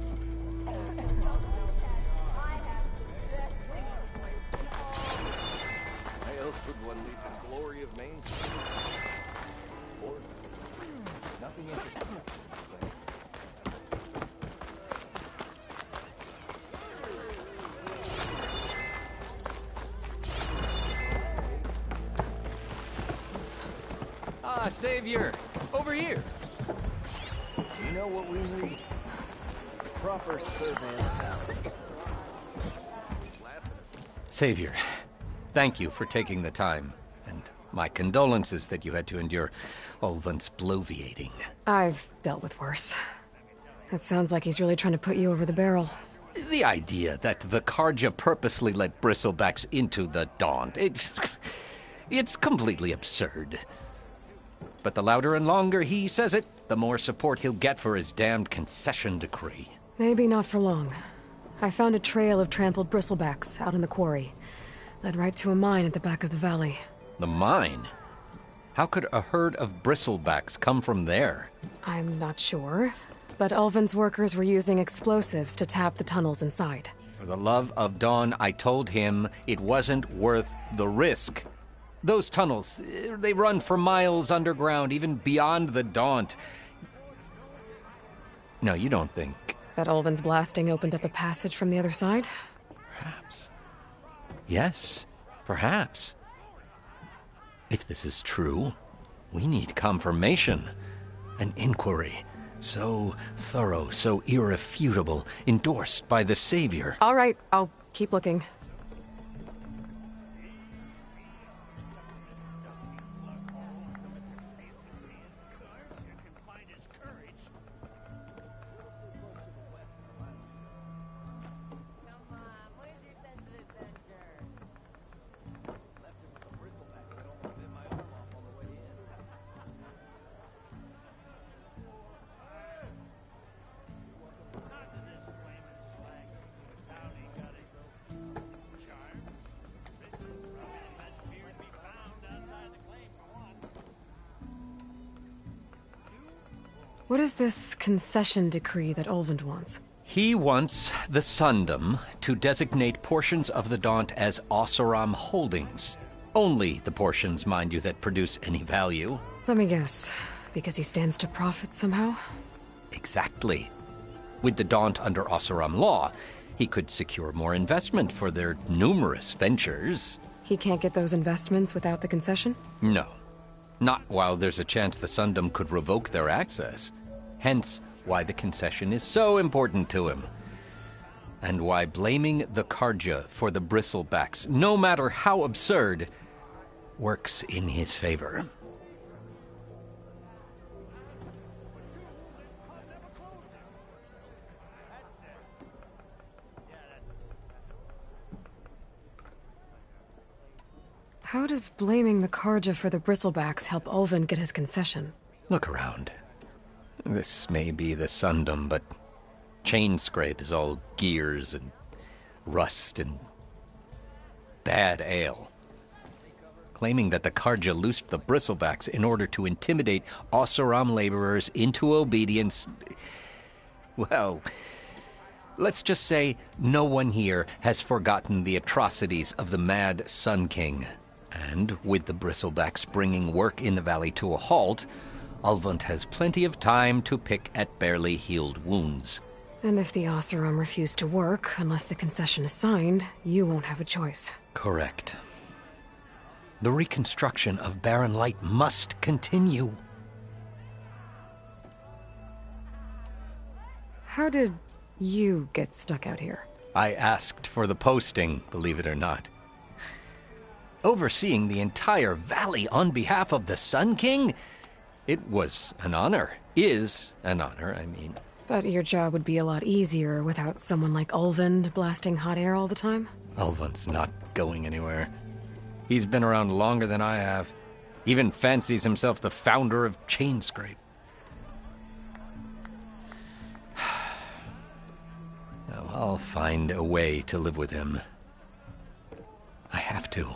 Why else would one leave the glory of Main Street? Or nothing interesting. Ah, Savior! Over here! You know what we need? Proper surveillance. Savior, thank you for taking the time, and my condolences that you had to endure Ulvund's bloviating. I've dealt with worse. It sounds like he's really trying to put you over the barrel. The idea that the Karja purposely let bristlebacks into the Daunt, it's completely absurd. But the louder and longer he says it, the more support he'll get for his damned concession decree. Maybe not for long. I found a trail of trampled bristlebacks out in the quarry. Led right to a mine at the back of the valley. The mine? How could a herd of bristlebacks come from there? I'm not sure, but Ulvin's workers were using explosives to tap the tunnels inside. For the love of Dawn, I told him it wasn't worth the risk. Those tunnels, they run for miles underground, even beyond the Daunt. No, you don't think... That Ulvin's blasting opened up a passage from the other side? Perhaps. Yes, perhaps. If this is true, we need confirmation. An inquiry. So thorough, so irrefutable, endorsed by the Savior. All right, I'll keep looking. What is this concession decree that Ulvund wants? He wants the Sundom to designate portions of the Daunt as Oseram holdings. Only the portions, mind you, that produce any value. Let me guess. Because he stands to profit somehow? Exactly. With the Daunt under Oseram law, he could secure more investment for their numerous ventures. He can't get those investments without the concession? No. Not while there's a chance the Sundom could revoke their access. Hence, why the concession is so important to him. And why blaming the Karja for the bristlebacks, no matter how absurd, works in his favor. How does blaming the Karja for the bristlebacks help Ulvund get his concession? Look around. This may be the Sundom, but Chainscrape is all gears and rust and bad ale. Claiming that the Karja loosed the bristlebacks in order to intimidate Oseram laborers into obedience... Well, let's just say no one here has forgotten the atrocities of the Mad Sun King. And with the bristlebacks bringing work in the valley to a halt, Ulvund has plenty of time to pick at barely healed wounds. And if the Oseram refuse to work, unless the concession is signed, you won't have a choice. Correct. The reconstruction of Barren Light must continue. How did you get stuck out here? I asked for the posting, believe it or not. Overseeing the entire valley on behalf of the Sun King? It was an honor. Is an honor, I mean. But your job would be a lot easier without someone like Ulvund blasting hot air all the time? Ulvund's not going anywhere. He's been around longer than I have. Even fancies himself the founder of Chainscrape. Now, I'll find a way to live with him. I have to.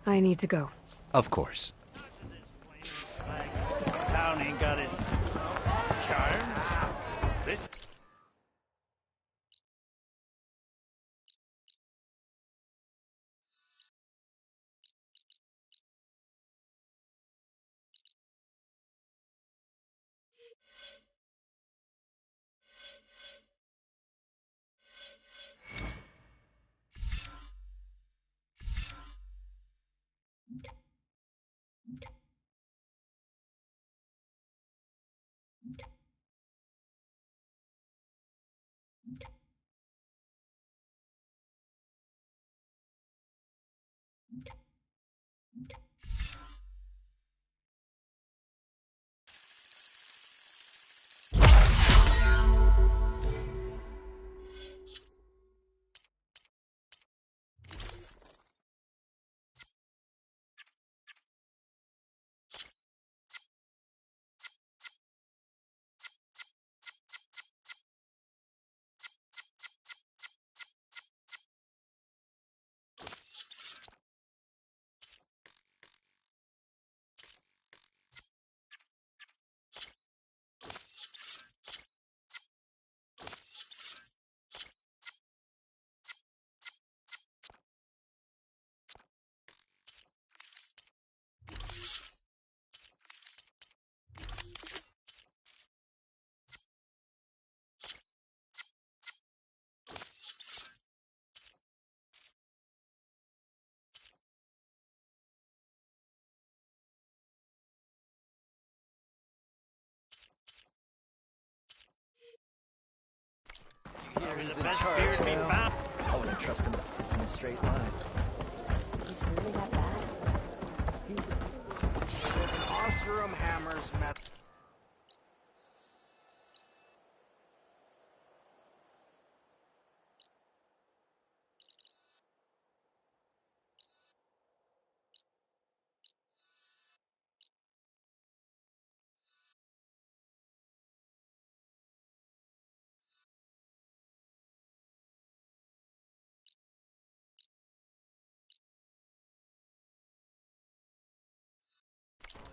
I need to go. Of course. Town ain't got its charm. This He's in charge now. I wouldn't trust him to piss in a straight line. He's really that bad? Ostrom hammers met.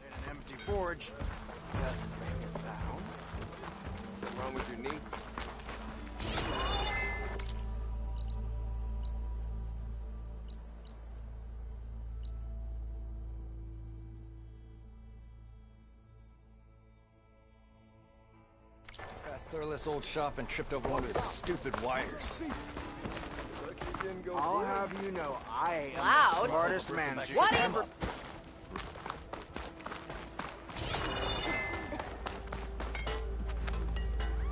In an empty forge. Doesn't make a sound. What's wrong with your knee? Passed Thurless old shop and tripped over one of his stupid wires. I'll have you know, I am the smartest man What ever.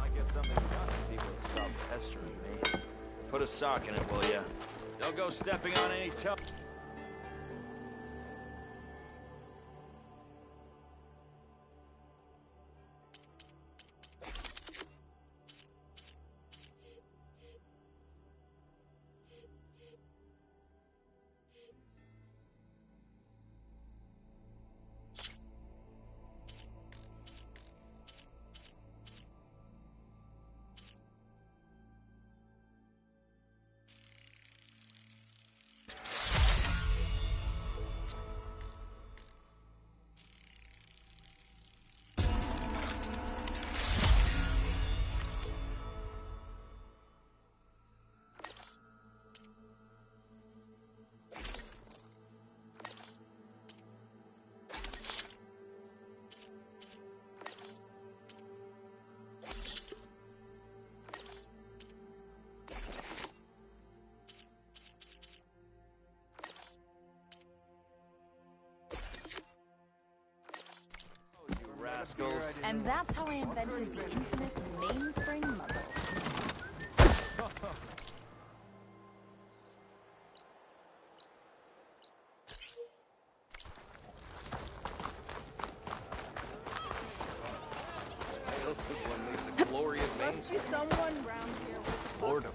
I get something done if people stop pestering me. put a sock in it, will ya? Don't go stepping on any toe. And that's how I invented the infamous mainspring muzzle. Boredom.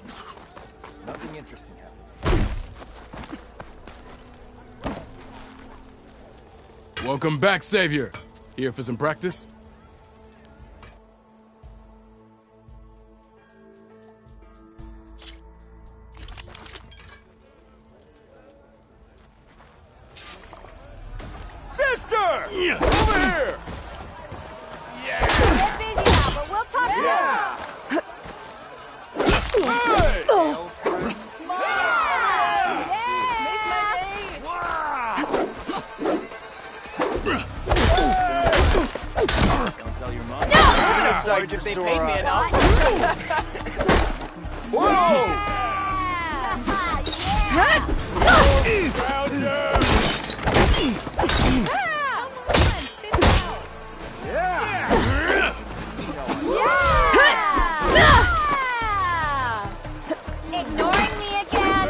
Nothing interesting happened. Welcome back, Savior. Here for some practice? Sister! Over here! Get busy now, but we'll talk Yeah! Don't tell your mom. No! Sarge, if they paid me enough. Whoa! Ignoring me again?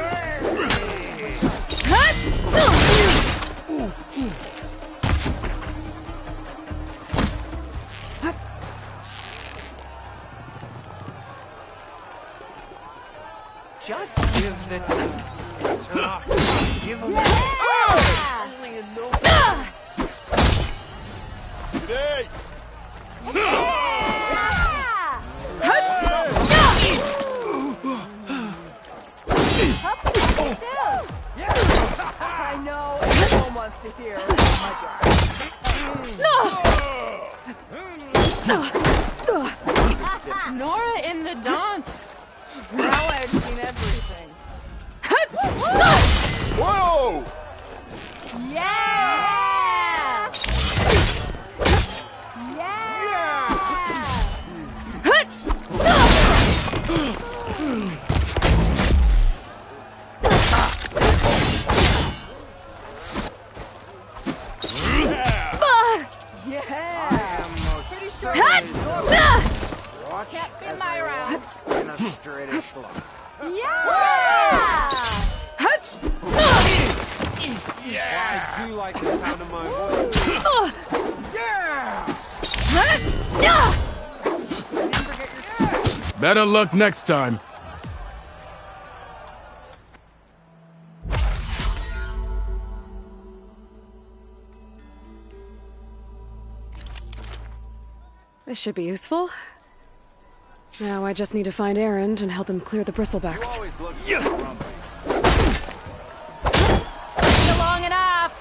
Just give the turn off. Give him only a no. Today! I know everyone wants to hear my Nora in the daunt. Now I've seen everything. Whoa! Yeah! Pretty sure Can't spin my around. In a straightish line. I do like the sound of my voice. Better luck next time. This should be useful. Now I just need to find Erend and help him clear the bristlebacks. Long enough.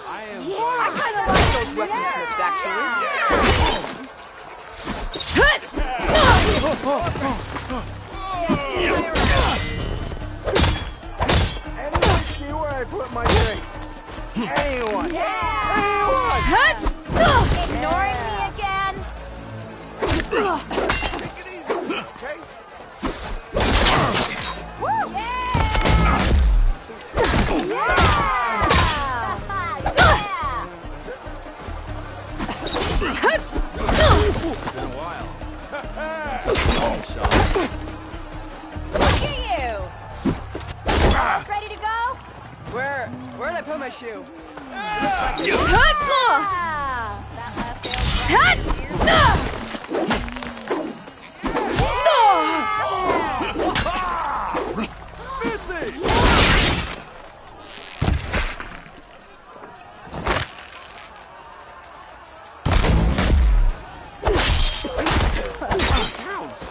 I kind of like those weaponsmiths, actually. Anyone see where I put my drink? Anyone? Ignoring me again? Okay. Look at you! Ready to go? Where'd I put my shoe?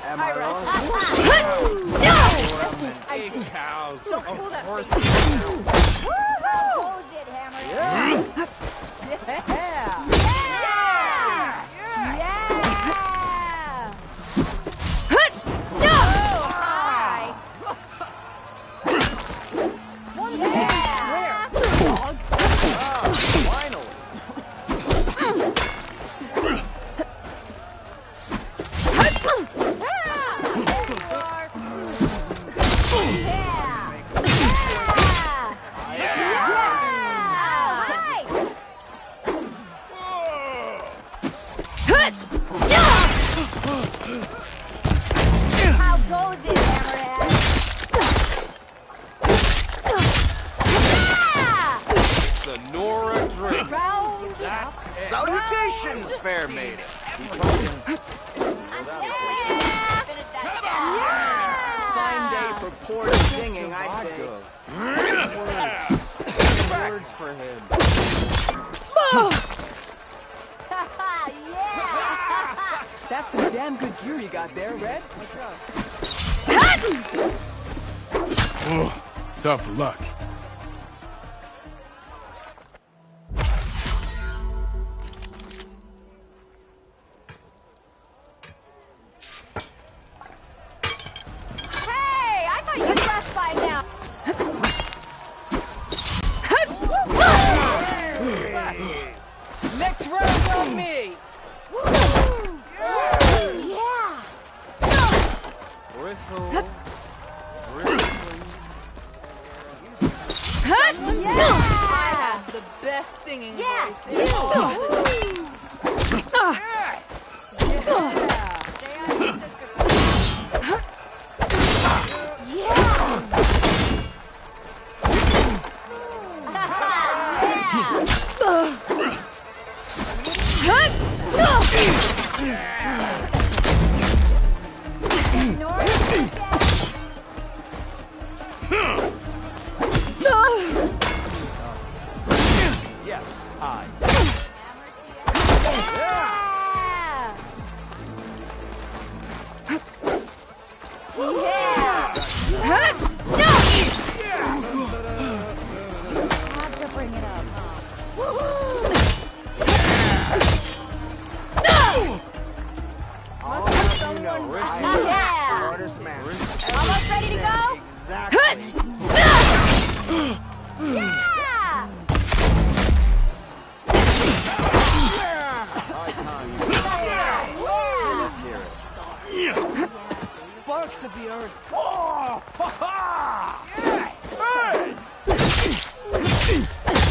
Am I wrong? Cows. Of course. Close it, Hammer. How goes it, Hammerhead? The Nora drink. Salutations, fair maiden. That's some damn good gear you got there, Red. Oh, tough luck. Hey, I thought you'd rest by now. Next round on me! Yeah. Bristle. Yeah. I have the best singing voice in Yes, I. Have to bring it up, Smartest man. Almost ready to go? Exactly. Sparks of the earth.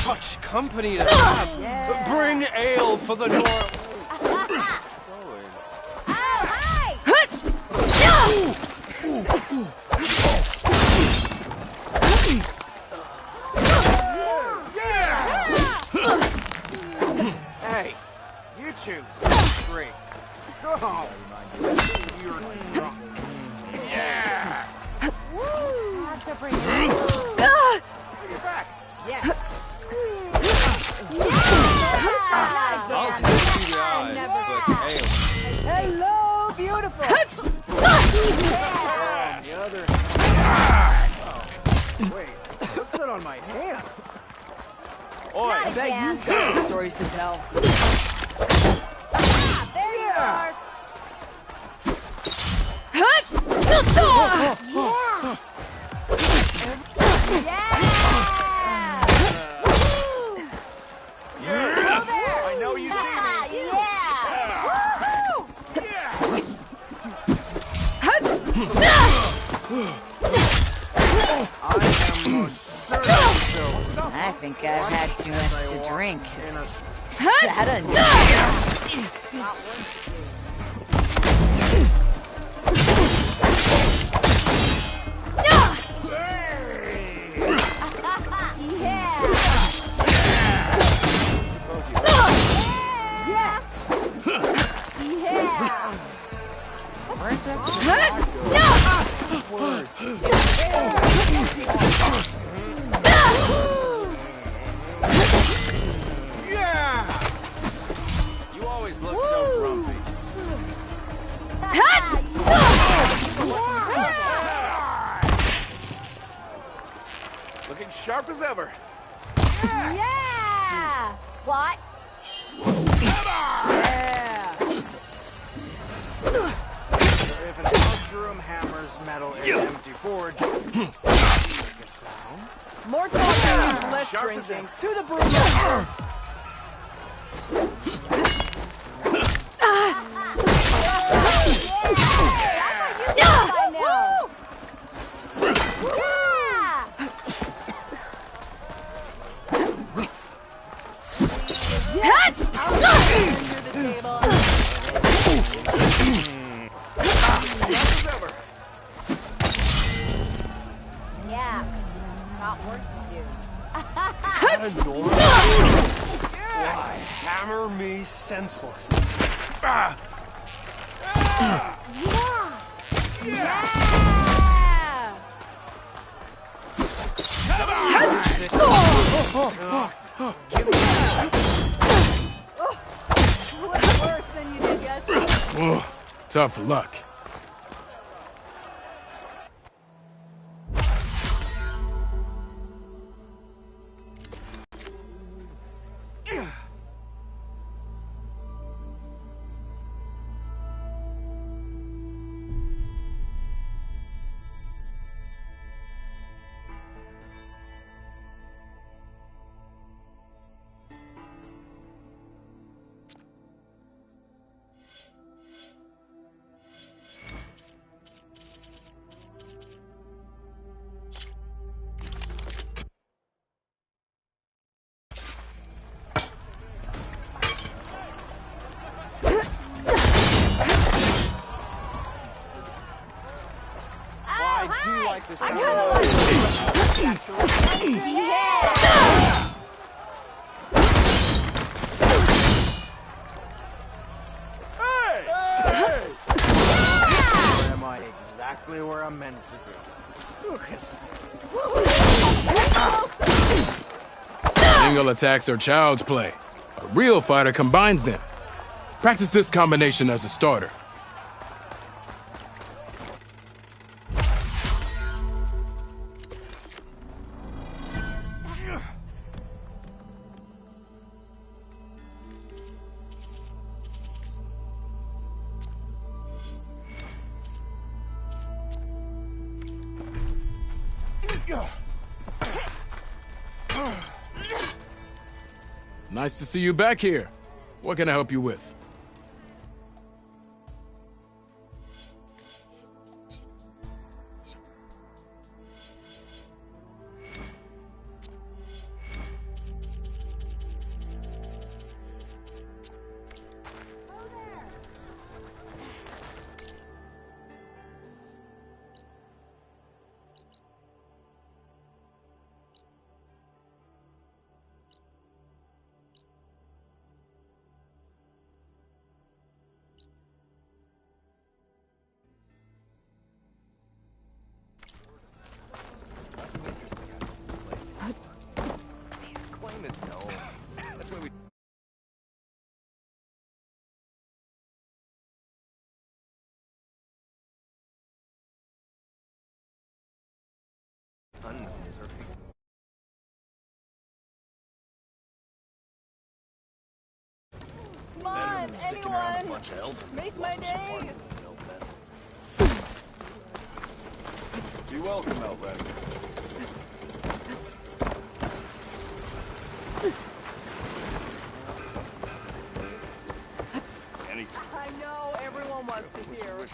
Such company to have. Bring ale for the North. Hey, you two. Great. Go home. You're drunk. Yeah. Have to bring it You're back. I'll take you the eyes, but ale. Hello, beautiful. The other. Oh, wait. What's that on my hand? Oi, I bet you've got stories to tell. There you are. I know you see me. I think I've had too much to drink. Is that You always look so grumpy. Looking sharp as ever. Yeah! What? If an Archerum hammers metal in an empty forge, make a sound. More talking, less Sharp as drinking. ever. To the broom. Yeah. Got work to do. Why hammer me senseless? Yeah! Tough luck. Am I exactly where I'm meant to be? Lucas. Single attacks are child's play. A real fighter combines them. Practice this combination as a starter. Nice to see you back here. What can I help you with? Come on, anyone! Make my day! Be welcome, Outlander. I know everyone wants to hear.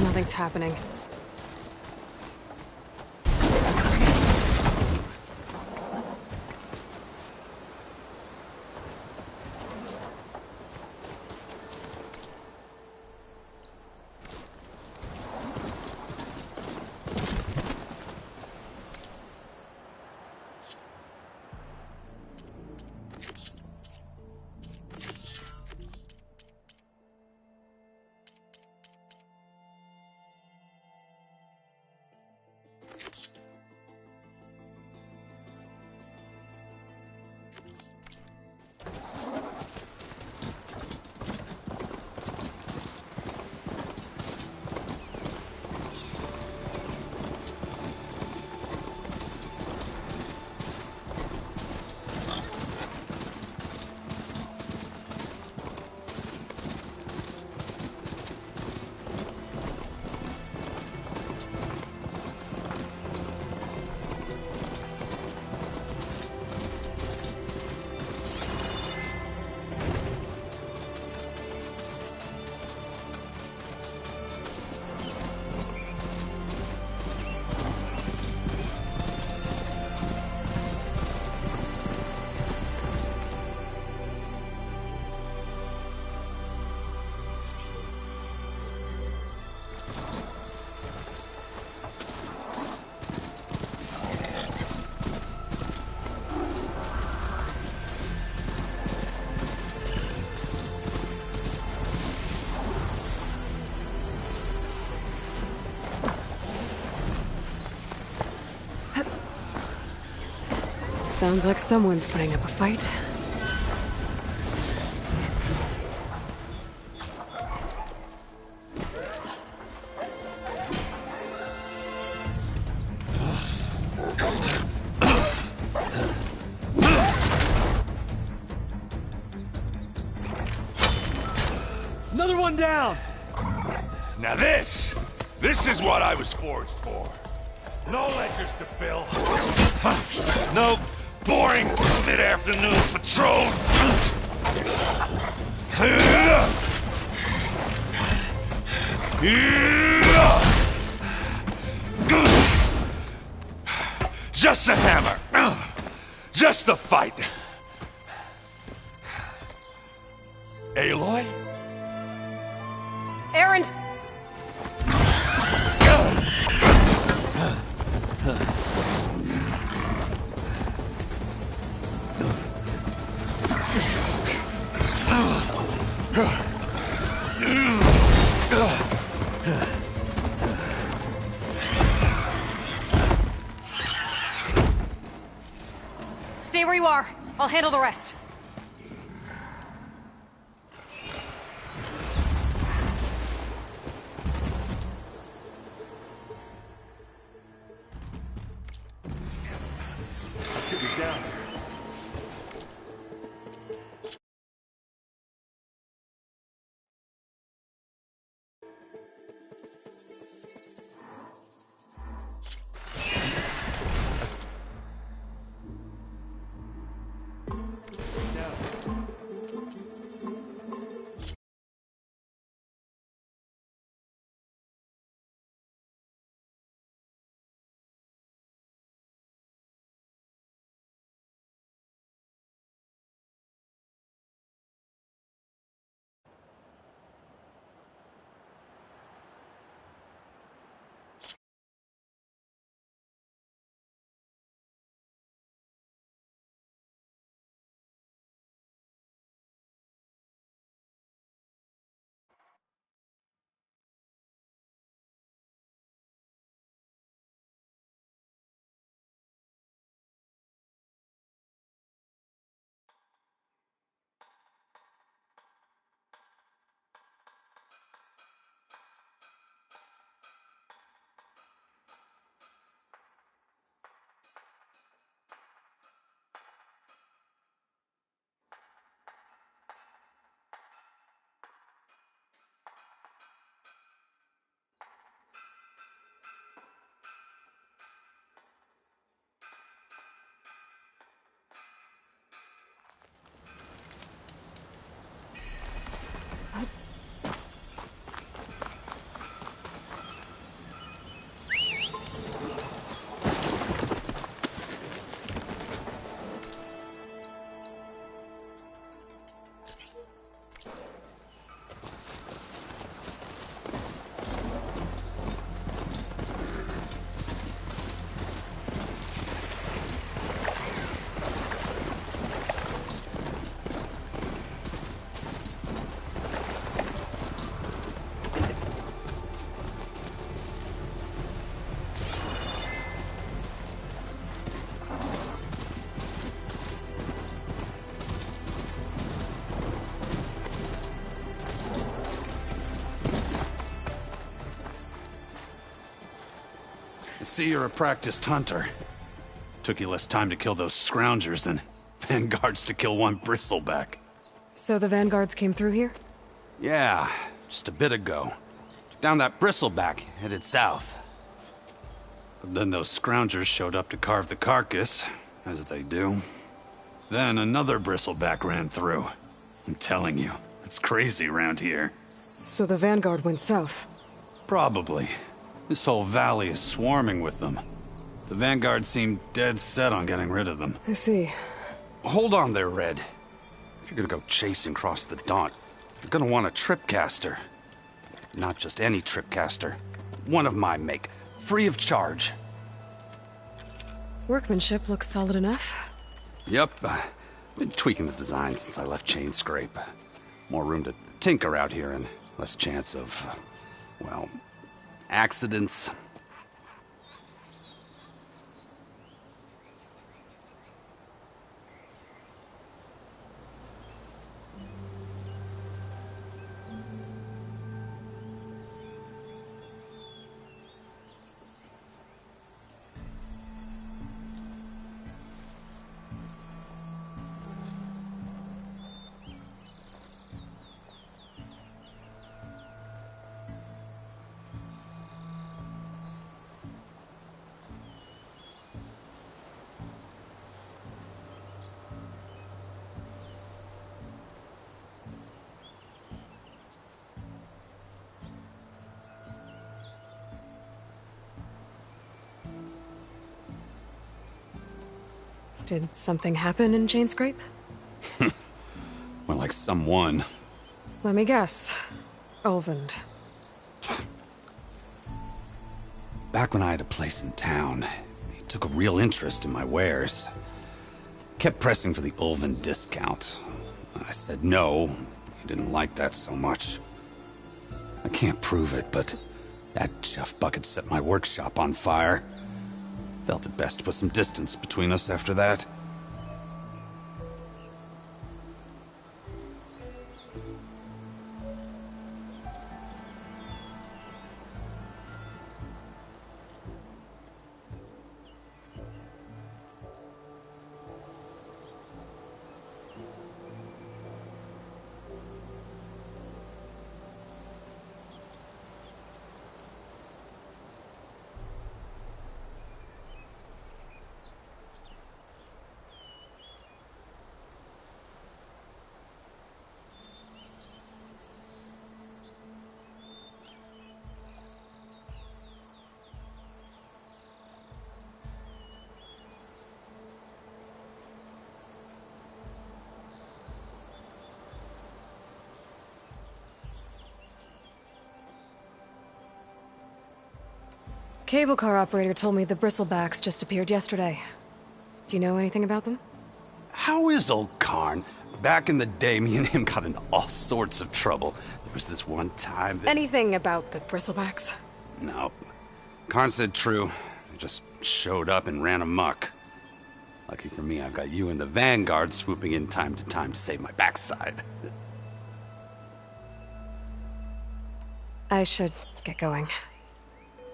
Nothing's happening. Sounds like someone's putting up a fight. Another one down! Now this is what I was forged for. No ledgers to fill. No boring mid-afternoon patrols. Just a hammer. Just the fight. Aloy? Errand! Stay where you are. I'll handle the rest. Get me down. I see you're a practiced hunter. Took you less time to kill those scroungers than vanguards to kill one bristleback. So the vanguards came through here? Yeah, just a bit ago. Down that bristleback, headed south. But then those scroungers showed up to carve the carcass, as they do. Then another bristleback ran through. I'm telling you, it's crazy around here. So the vanguard went south? Probably. This whole valley is swarming with them. The vanguard seemed dead set on getting rid of them. I see. Hold on there, Red. If you're gonna go chasing across the Daunt, you're gonna want a tripcaster. Not just any tripcaster. One of my make. Free of charge. Workmanship looks solid enough. Yep. Been tweaking the design since I left Chain Scrape. More room to tinker out here and less chance of, well, accidents. Did something happen in Chain Scrape? Well, like someone. Let me guess. Ulvund. Back when I had a place in town, he took a real interest in my wares. Kept pressing for the Ulvund discount. I said no. He didn't like that so much. I can't prove it, but that chuff bucket set my workshop on fire. Felt it best to put some distance between us after that. Cable car operator told me the bristlebacks just appeared yesterday. Do you know anything about them? How is old Karn? Back in the day, me and him got into all sorts of trouble. There was this one time that... Anything about the bristlebacks? Nope. Karn said true. They just showed up and ran amok. Lucky for me, I've got you and the Vanguard swooping in time to save my backside. I should get going.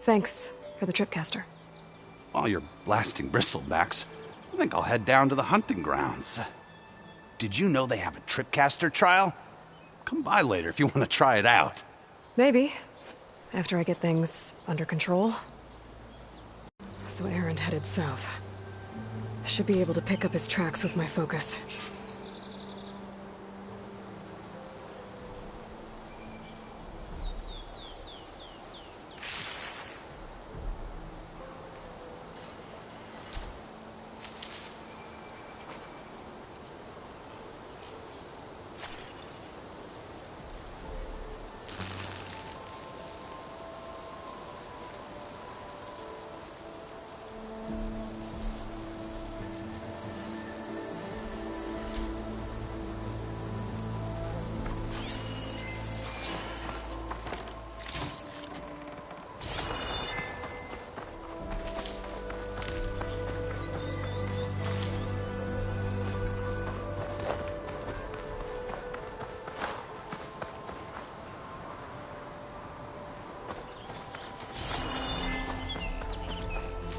Thanks for the tripcaster. While you're blasting bristlebacks, I think I'll head down to the hunting grounds. Did you know they have a tripcaster trial? Come by later if you want to try it out. Maybe. After I get things under control. So Aaron headed south. Should be able to pick up his tracks with my focus.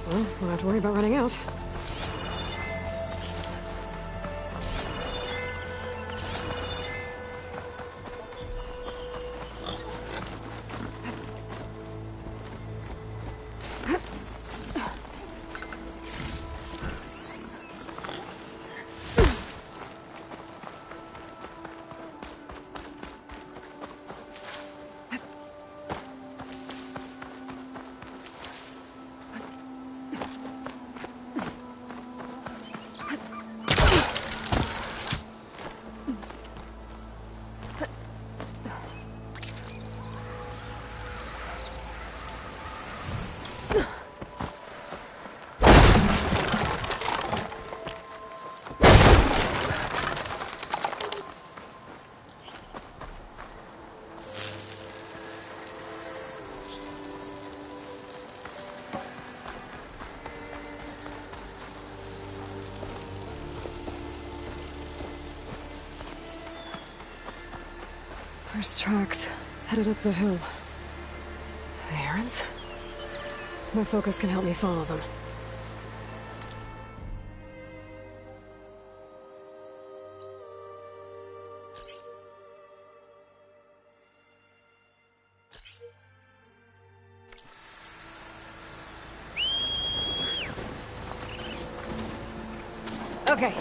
Well, won't have to worry about running out. There's tracks headed up the hill. The errands? My focus can help me follow them. Okay.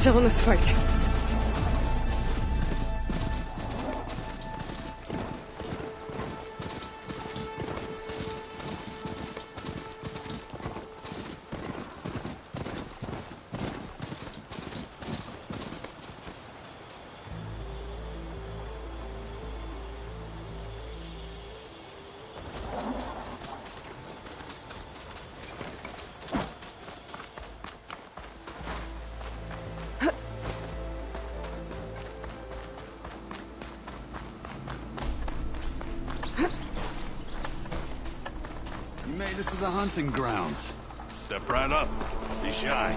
still in this fight. You made it to the hunting grounds. Step right up. Be shy.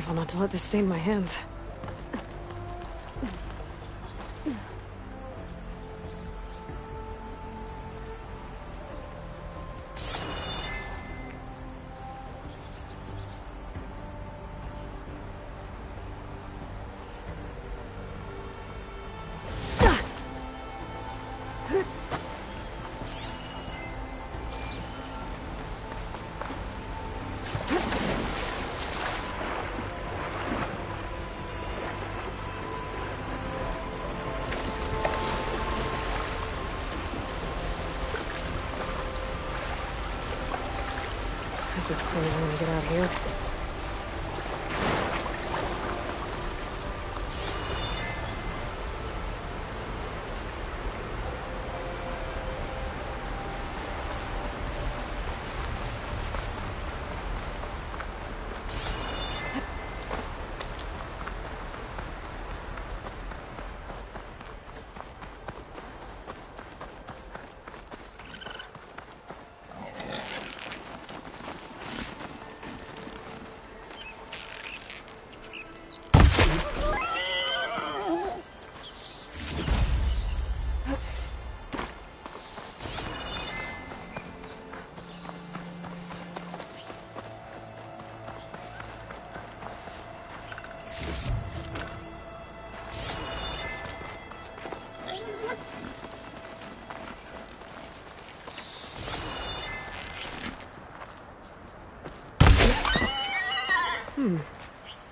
careful not to let this stain my hands. That's as clear as I'm gonna get out of here.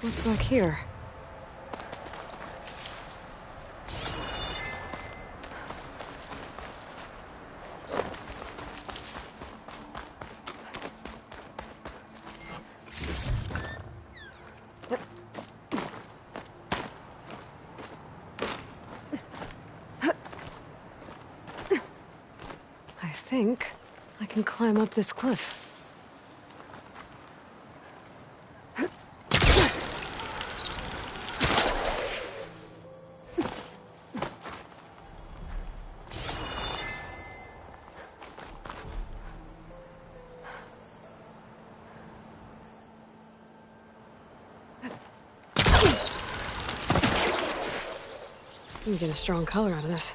What's back here? I think I can climb up this cliff. You get a strong color out of this.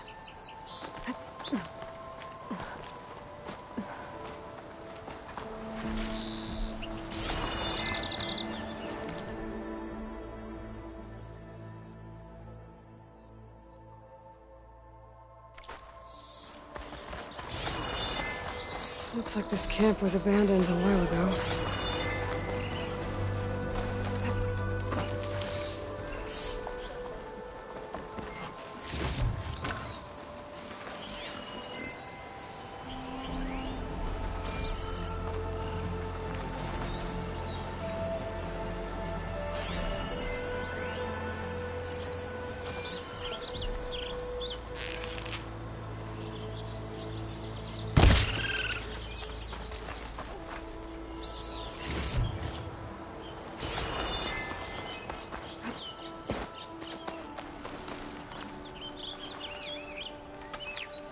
Looks like this camp was abandoned a while ago.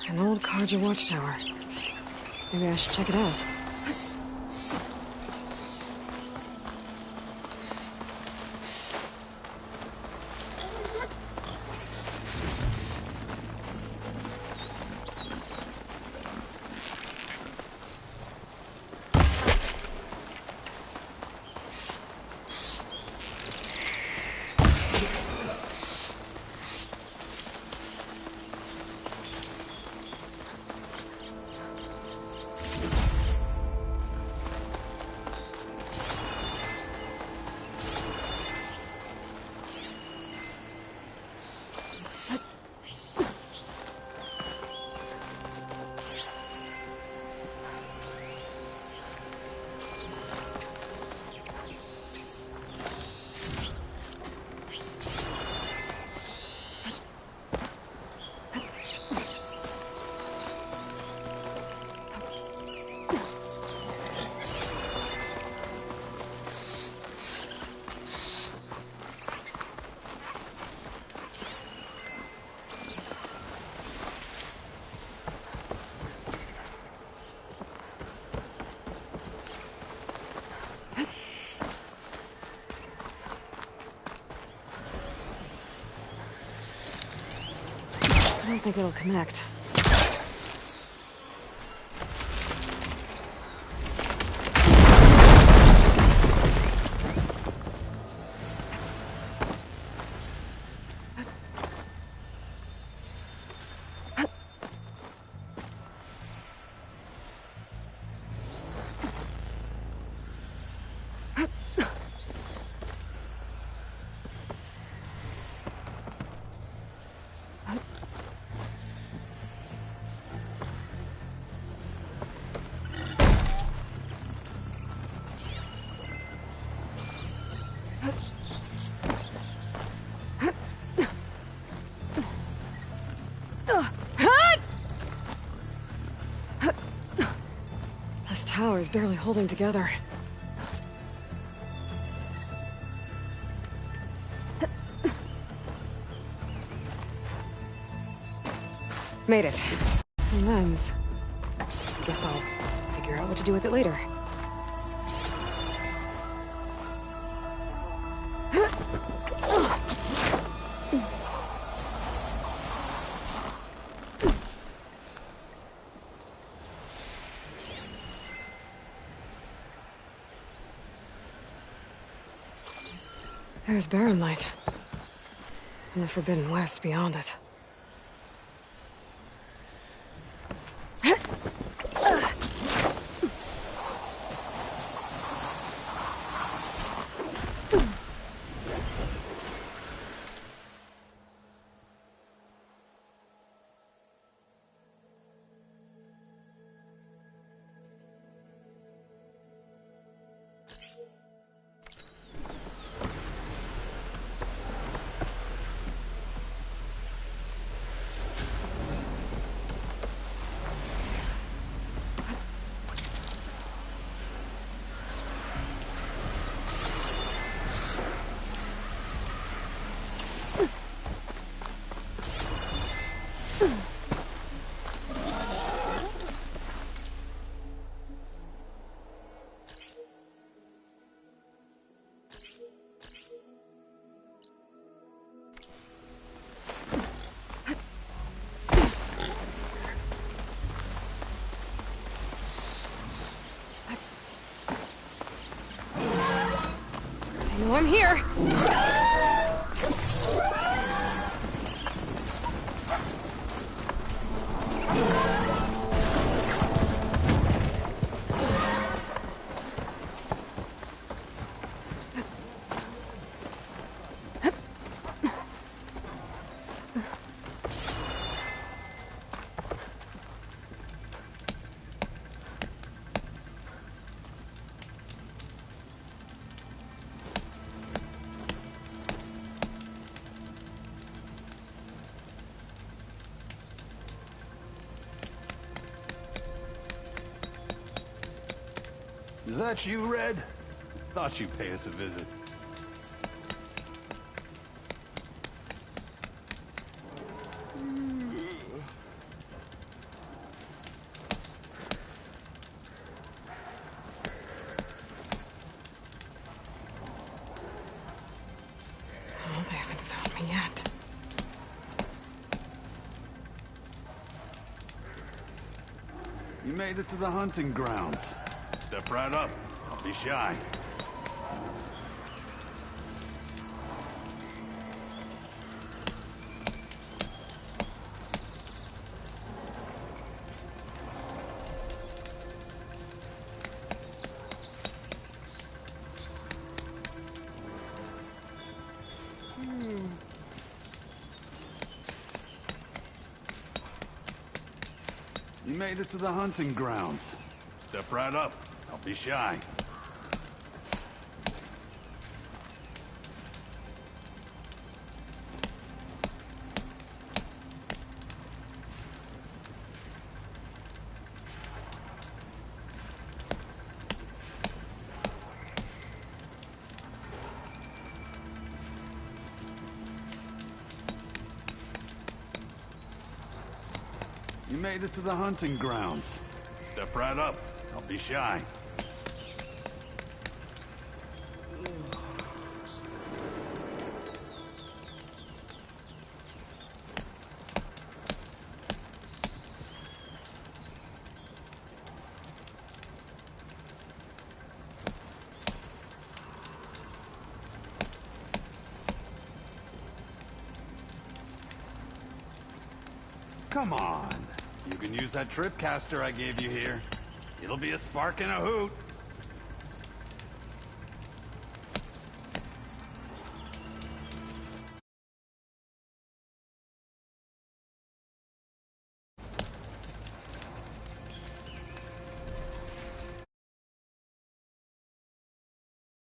An old Karja watchtower. Maybe I should check it out. think it'll connect. This tower is barely holding together. Made it. A lens. Guess I'll figure out what to do with it later. There's Barren Light. And the Forbidden West beyond it. I know I'm here. Is that you, Red? Thought you'd pay us a visit. Oh, they haven't found me yet. You made it to the hunting grounds. Step right up. Don't be shy. You made it to the hunting grounds. Step right up. Don't be shy. You made it to the hunting grounds. Step right up. Don't be shy. Come on. You can use that trip caster I gave you here. It'll be a spark and a hoot.